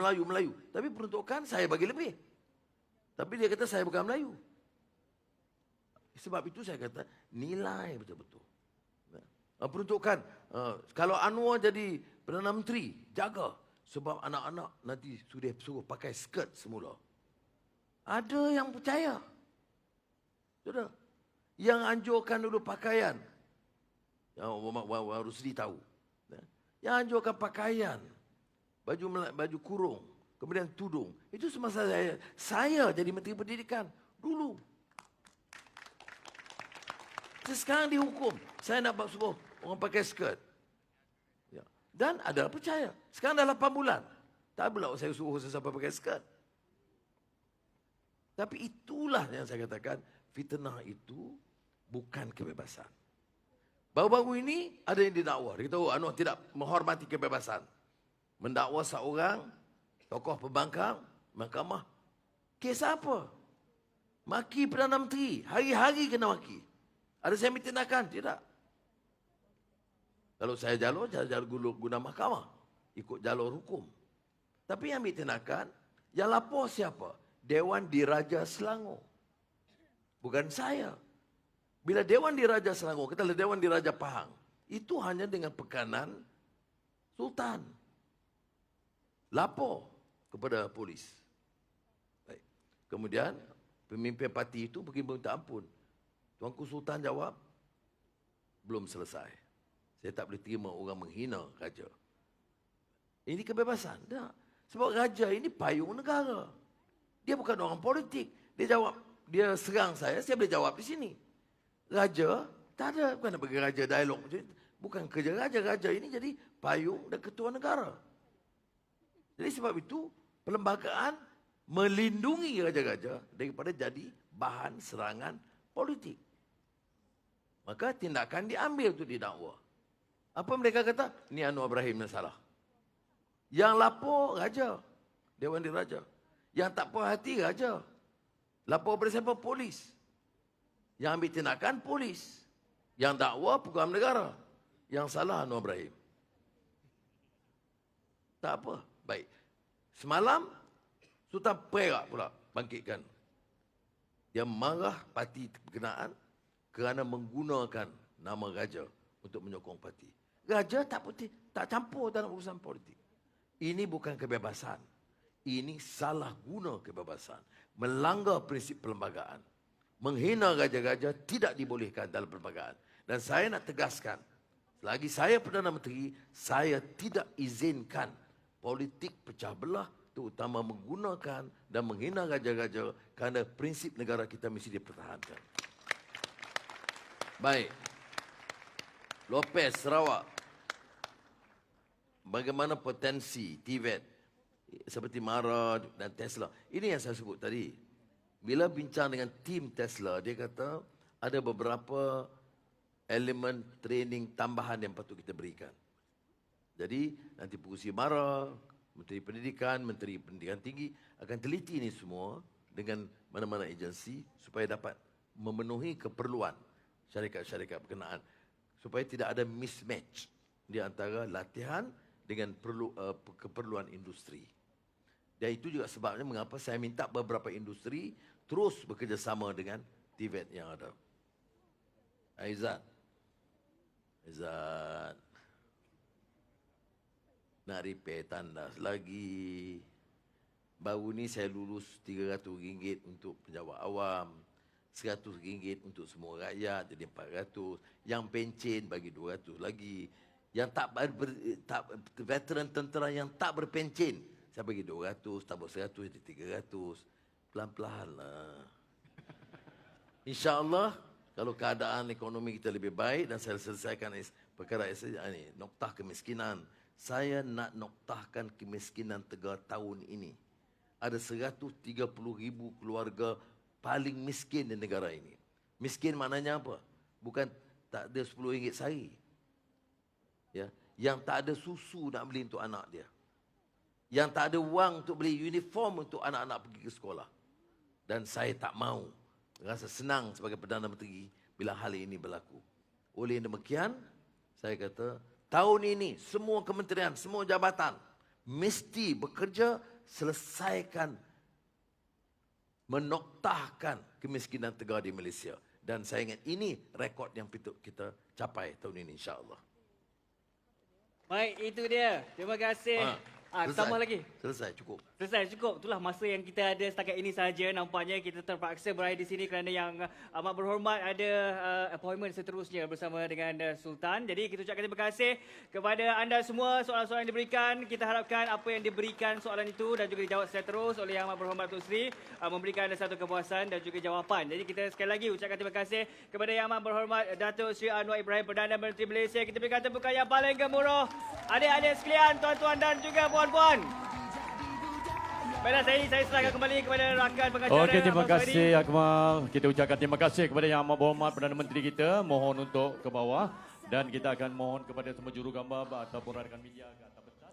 Tapi peruntukan saya bagi lebih. Tapi dia kata saya bukan Melayu. Sebab itu saya kata nilai betul-betul. Peruntukan, kalau Anwar jadi Perdana Menteri, jaga. Sebab anak-anak nanti suruh pakai skirt semula. Ada yang percaya. Sudah. Yang anjurkan dulu pakaian. Yang Wang Rusdi tahu. Yang anjurkan pakaian. Baju kurung. Kemudian tudung. Itu semasa saya jadi Menteri Pendidikan. Dulu. Sekarang dihukum. Saya nak suruh orang pakai skirt. Ya. Dan ada percaya. Sekarang dah 8 bulan. Tak pula saya suruh sesiapa pakai skirt. Tapi itulah yang saya katakan, fitnah itu bukan kebebasan. Baru-baru ini ada yang didakwa. Dia kata, Anwar tidak menghormati kebebasan. Mendakwa seorang tokoh pembangkang mahkamah. Kes apa? Maki Perdana Menteri. Hari-hari kena maki. Ada saya minta tindakan? Tidak. Kalau saya jalur guna mahkamah. Ikut jalur hukum. Tapi yang ambil tindakan, yang lapor siapa? Dewan Diraja Selangor. Bukan saya. Bila Dewan Diraja Selangor, kita lihat Dewan Diraja Pahang. Itu hanya dengan pekanan Sultan. Lapor kepada polis. Baik. Kemudian, pemimpin parti itu pergi minta ampun. Tuanku Sultan jawab, belum selesai. Saya tak boleh terima orang menghina raja. Ini kebebasan. Tak. Sebab raja ini payung negara. Dia bukan orang politik. Dia jawab, dia serang saya boleh jawab di sini. Raja, tak ada. Bukan nak bagi raja dialog. Bukan kerja raja. Raja ini jadi payung dan ketua negara. Jadi sebab itu, perlembagaan melindungi raja-raja daripada jadi bahan serangan politik. maka tindakan diambil untuk didakwa. Apa mereka kata? Ini Anwar Ibrahim yang salah. Yang lapor raja, Dewan Diraja. Yang tak puas hati raja. Lapor pada siapa? Polis. Yang ambil tindakan polis. Yang dakwa peguam negara. Yang salah Anwar Ibrahim. Tak apa. Baik. Semalam Sultan Perak pula bangkitkan. Dia marah parti berkenaan kerana menggunakan nama raja untuk menyokong parti. Raja tak campur dalam urusan politik. Ini bukan kebebasan. Ini salah guna kebebasan. Melanggar prinsip perlembagaan. Menghina raja-raja tidak dibolehkan dalam perlembagaan. Dan saya nak tegaskan, selagi saya Perdana Menteri, saya tidak izinkan politik pecah belah, terutama menggunakan dan menghina raja-raja kerana prinsip negara kita mesti dipertahankan. Baik. Lopez, Sarawak. Bagaimana potensi TVET seperti Mara dan Tesla. Ini yang saya sebut tadi. Bila bincang dengan tim Tesla, dia kata ada beberapa elemen training tambahan yang patut kita berikan. Jadi nanti pengurusi Mara, Menteri Pendidikan, Menteri Pendidikan Tinggi akan teliti ini semua dengan mana-mana agensi supaya dapat memenuhi keperluan syarikat-syarikat berkenaan. Supaya tidak ada mismatch di antara latihan dengan keperluan industri. Dan itu juga sebabnya mengapa saya minta beberapa industri terus bekerjasama dengan TVET yang ada. Aizat. Nak repair tandas lagi. Baru ni saya lulus RM300 untuk pejabat awam. RM100 untuk semua rakyat, jadi RM400. Yang pencen bagi RM200 lagi. Yang tak veteran tentera yang tak berpencen, saya bagi RM200, tambah RM100, jadi RM300. Pelan-pelan lah. InsyaAllah, kalau keadaan ekonomi kita lebih baik dan saya selesaikan perkara ini, noktah kemiskinan. Saya nak noktahkan kemiskinan Tegar tahun ini. Ada 130,000 keluarga paling miskin di negara ini. Miskin maknanya apa? Bukan tak ada RM10 sehari. Ya, yang tak ada susu nak beli untuk anak dia. Yang tak ada wang untuk beli uniform untuk anak-anak pergi ke sekolah. Dan saya tak mau rasa senang sebagai Perdana Menteri bila hal ini berlaku. Oleh demikian, saya kata, tahun ini semua kementerian, semua jabatan mesti bekerja selesaikan menoktahkan kemiskinan Tegar di Malaysia. Dan saya ingat ini rekod yang kita capai tahun ini, insya-Allah. Baik, itu dia. Terima kasih. Tambah lagi. Selesai, cukup. Selesai, cukup. Itulah masa yang kita ada setakat ini sahaja. Nampaknya kita terpaksa berada di sini kerana yang amat berhormat ada appointment seterusnya bersama dengan Sultan. Jadi kita ucapkan terima kasih kepada anda semua. Soalan-soalan yang diberikan, kita harapkan apa yang diberikan soalan itu dan juga dijawab secara terus oleh Yang Amat Berhormat Datuk Seri memberikan anda satu kepuasan dan juga jawapan. Jadi kita sekali lagi ucapkan terima kasih kepada Yang Amat Berhormat Datuk Seri Anwar Ibrahim, Perdana Menteri Malaysia. Kita berikan tepukan yang paling gemuruh. Adik-adik sekalian, tuan-tuan dan juga puan-puan. Baiklah, saya serahkan kembali kepada rakan pengacara. Okey, terima kasih Akmal. Kita ucapkan terima kasih kepada Yang Amat Berhormat Perdana Menteri kita. Mohon untuk ke bawah dan kita akan mohon kepada semua jurugambar ataupun rakan media ke atas pentas.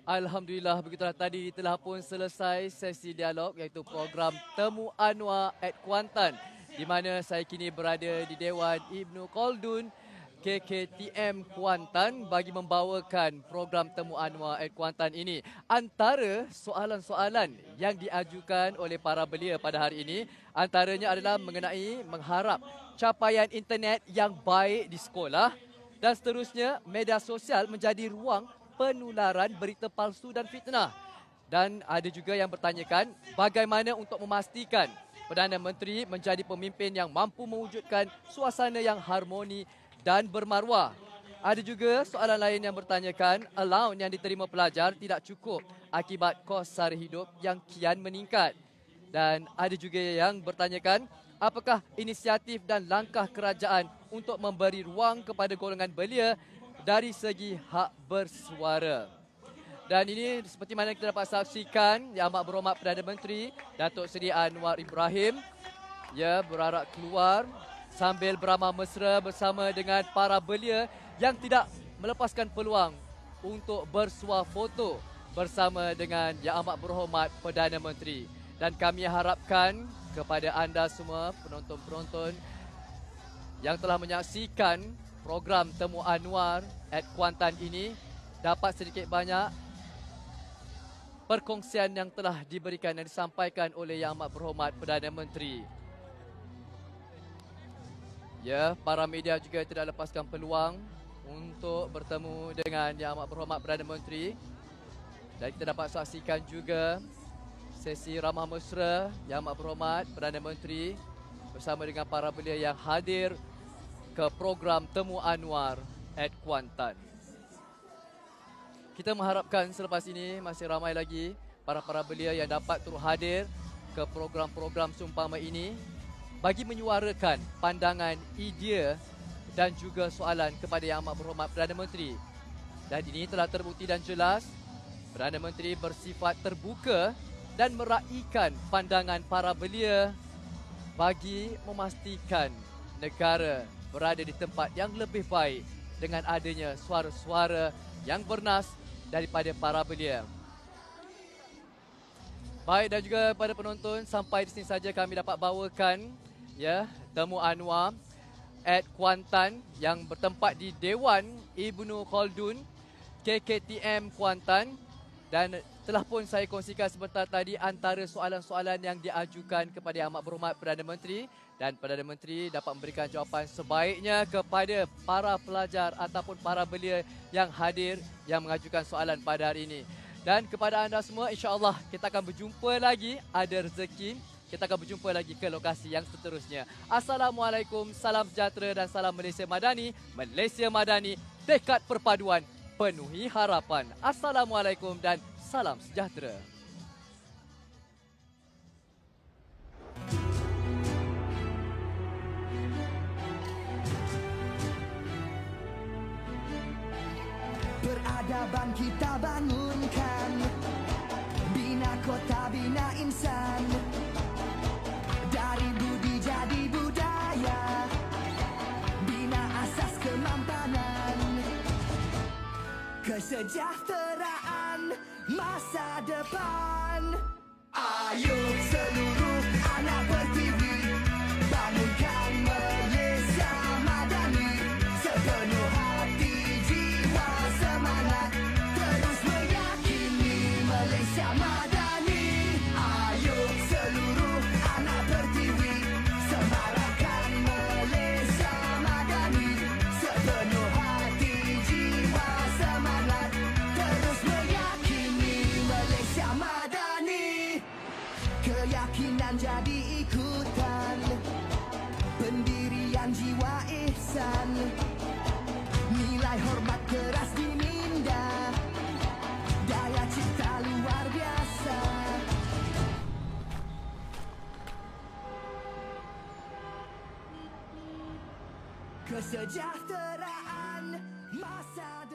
Alhamdulillah, begitulah tadi telah pun selesai sesi dialog iaitu program Temu Anwar at Kuantan di mana saya kini berada di Dewan Ibnu Khaldun KKTM Kuantan bagi membawakan program Temu Anwar at Kuantan ini. Antara soalan-soalan yang diajukan oleh para belia pada hari ini antaranya adalah mengenai mengharap capaian internet yang baik di sekolah dan seterusnya media sosial menjadi ruang penularan berita palsu dan fitnah. Dan ada juga yang bertanyakan bagaimana untuk memastikan Perdana Menteri menjadi pemimpin yang mampu mewujudkan suasana yang harmoni dan bermaruah. Ada juga soalan lain yang bertanyakan allowance yang diterima pelajar tidak cukup akibat kos sara hidup yang kian meningkat. Dan ada juga yang bertanyakan apakah inisiatif dan langkah kerajaan untuk memberi ruang kepada golongan belia dari segi hak bersuara. Dan ini seperti mana kita dapat saksikan Yang Amat Berhormat Perdana Menteri Datuk Seri Anwar Ibrahim berharap keluar sambil beramah mesra bersama dengan para belia yang tidak melepaskan peluang untuk bersuah foto bersama dengan Yang Amat Berhormat Perdana Menteri. Dan kami harapkan kepada anda semua penonton-penonton yang telah menyaksikan program Temu Anwar at Kuantan ini dapat sedikit banyak perkongsian yang telah diberikan dan disampaikan oleh Yang Amat Berhormat Perdana Menteri. Ya, para media juga tidak lepaskan peluang untuk bertemu dengan Yang Amat Berhormat Perdana Menteri. Dan kita dapat saksikan juga sesi ramah mesra Yang Amat Berhormat Perdana Menteri bersama dengan para belia yang hadir ke program Temu Anwar at Kuantan. Kita mengharapkan selepas ini masih ramai lagi para belia yang dapat turut hadir ke program-program seumpama ini bagi menyuarakan pandangan, idea dan juga soalan kepada Yang Amat Berhormat Perdana Menteri. Dan ini telah terbukti dan jelas Perdana Menteri bersifat terbuka dan meraihkan pandangan para belia bagi memastikan negara berada di tempat yang lebih baik dengan adanya suara-suara yang bernas daripada para belia. Baik, dan juga pada penonton, sampai di sini saja kami dapat bawakan ya Temu Anwar at Kuantan yang bertempat di Dewan Ibnu Khaldun KKTM Kuantan. Dan telah pun saya kongsikan sebentar tadi antara soalan-soalan yang diajukan kepada Yang Amat Berhormat Perdana Menteri, dan Perdana Menteri dapat memberikan jawapan sebaiknya kepada para pelajar ataupun para belia yang hadir yang mengajukan soalan pada hari ini. Dan kepada anda semua, insya-Allah kita akan berjumpa lagi, ada rezeki kita akan berjumpa lagi ke lokasi yang seterusnya. Assalamualaikum, salam sejahtera dan salam Malaysia Madani. Malaysia Madani, tekad perpaduan, penuhi harapan. Assalamualaikum dan salam sejahtera. Peradaban kita bangunkan, bina kota, bina insan. Dari budi jadi budaya, bina asas kemampanan. Kesejahteraan masa depan. Ayo seluruh anak pertiwi, bangunkan Malaysia Madani. Sepenuh hati, jiwa, semangat, terus meyakini Malaysia Madani. Ayo seluruh anak pertiwi, semarakkan Malaysia Madani. Sepenuh hati, jiwa, semangat, terus meyakini Malaysia Madani. Keyakinan jadi ikutan, pendirian jiwa ihsan, nilai hormat keras diminda, daya cipta luar biasa. Kesejahteraan masa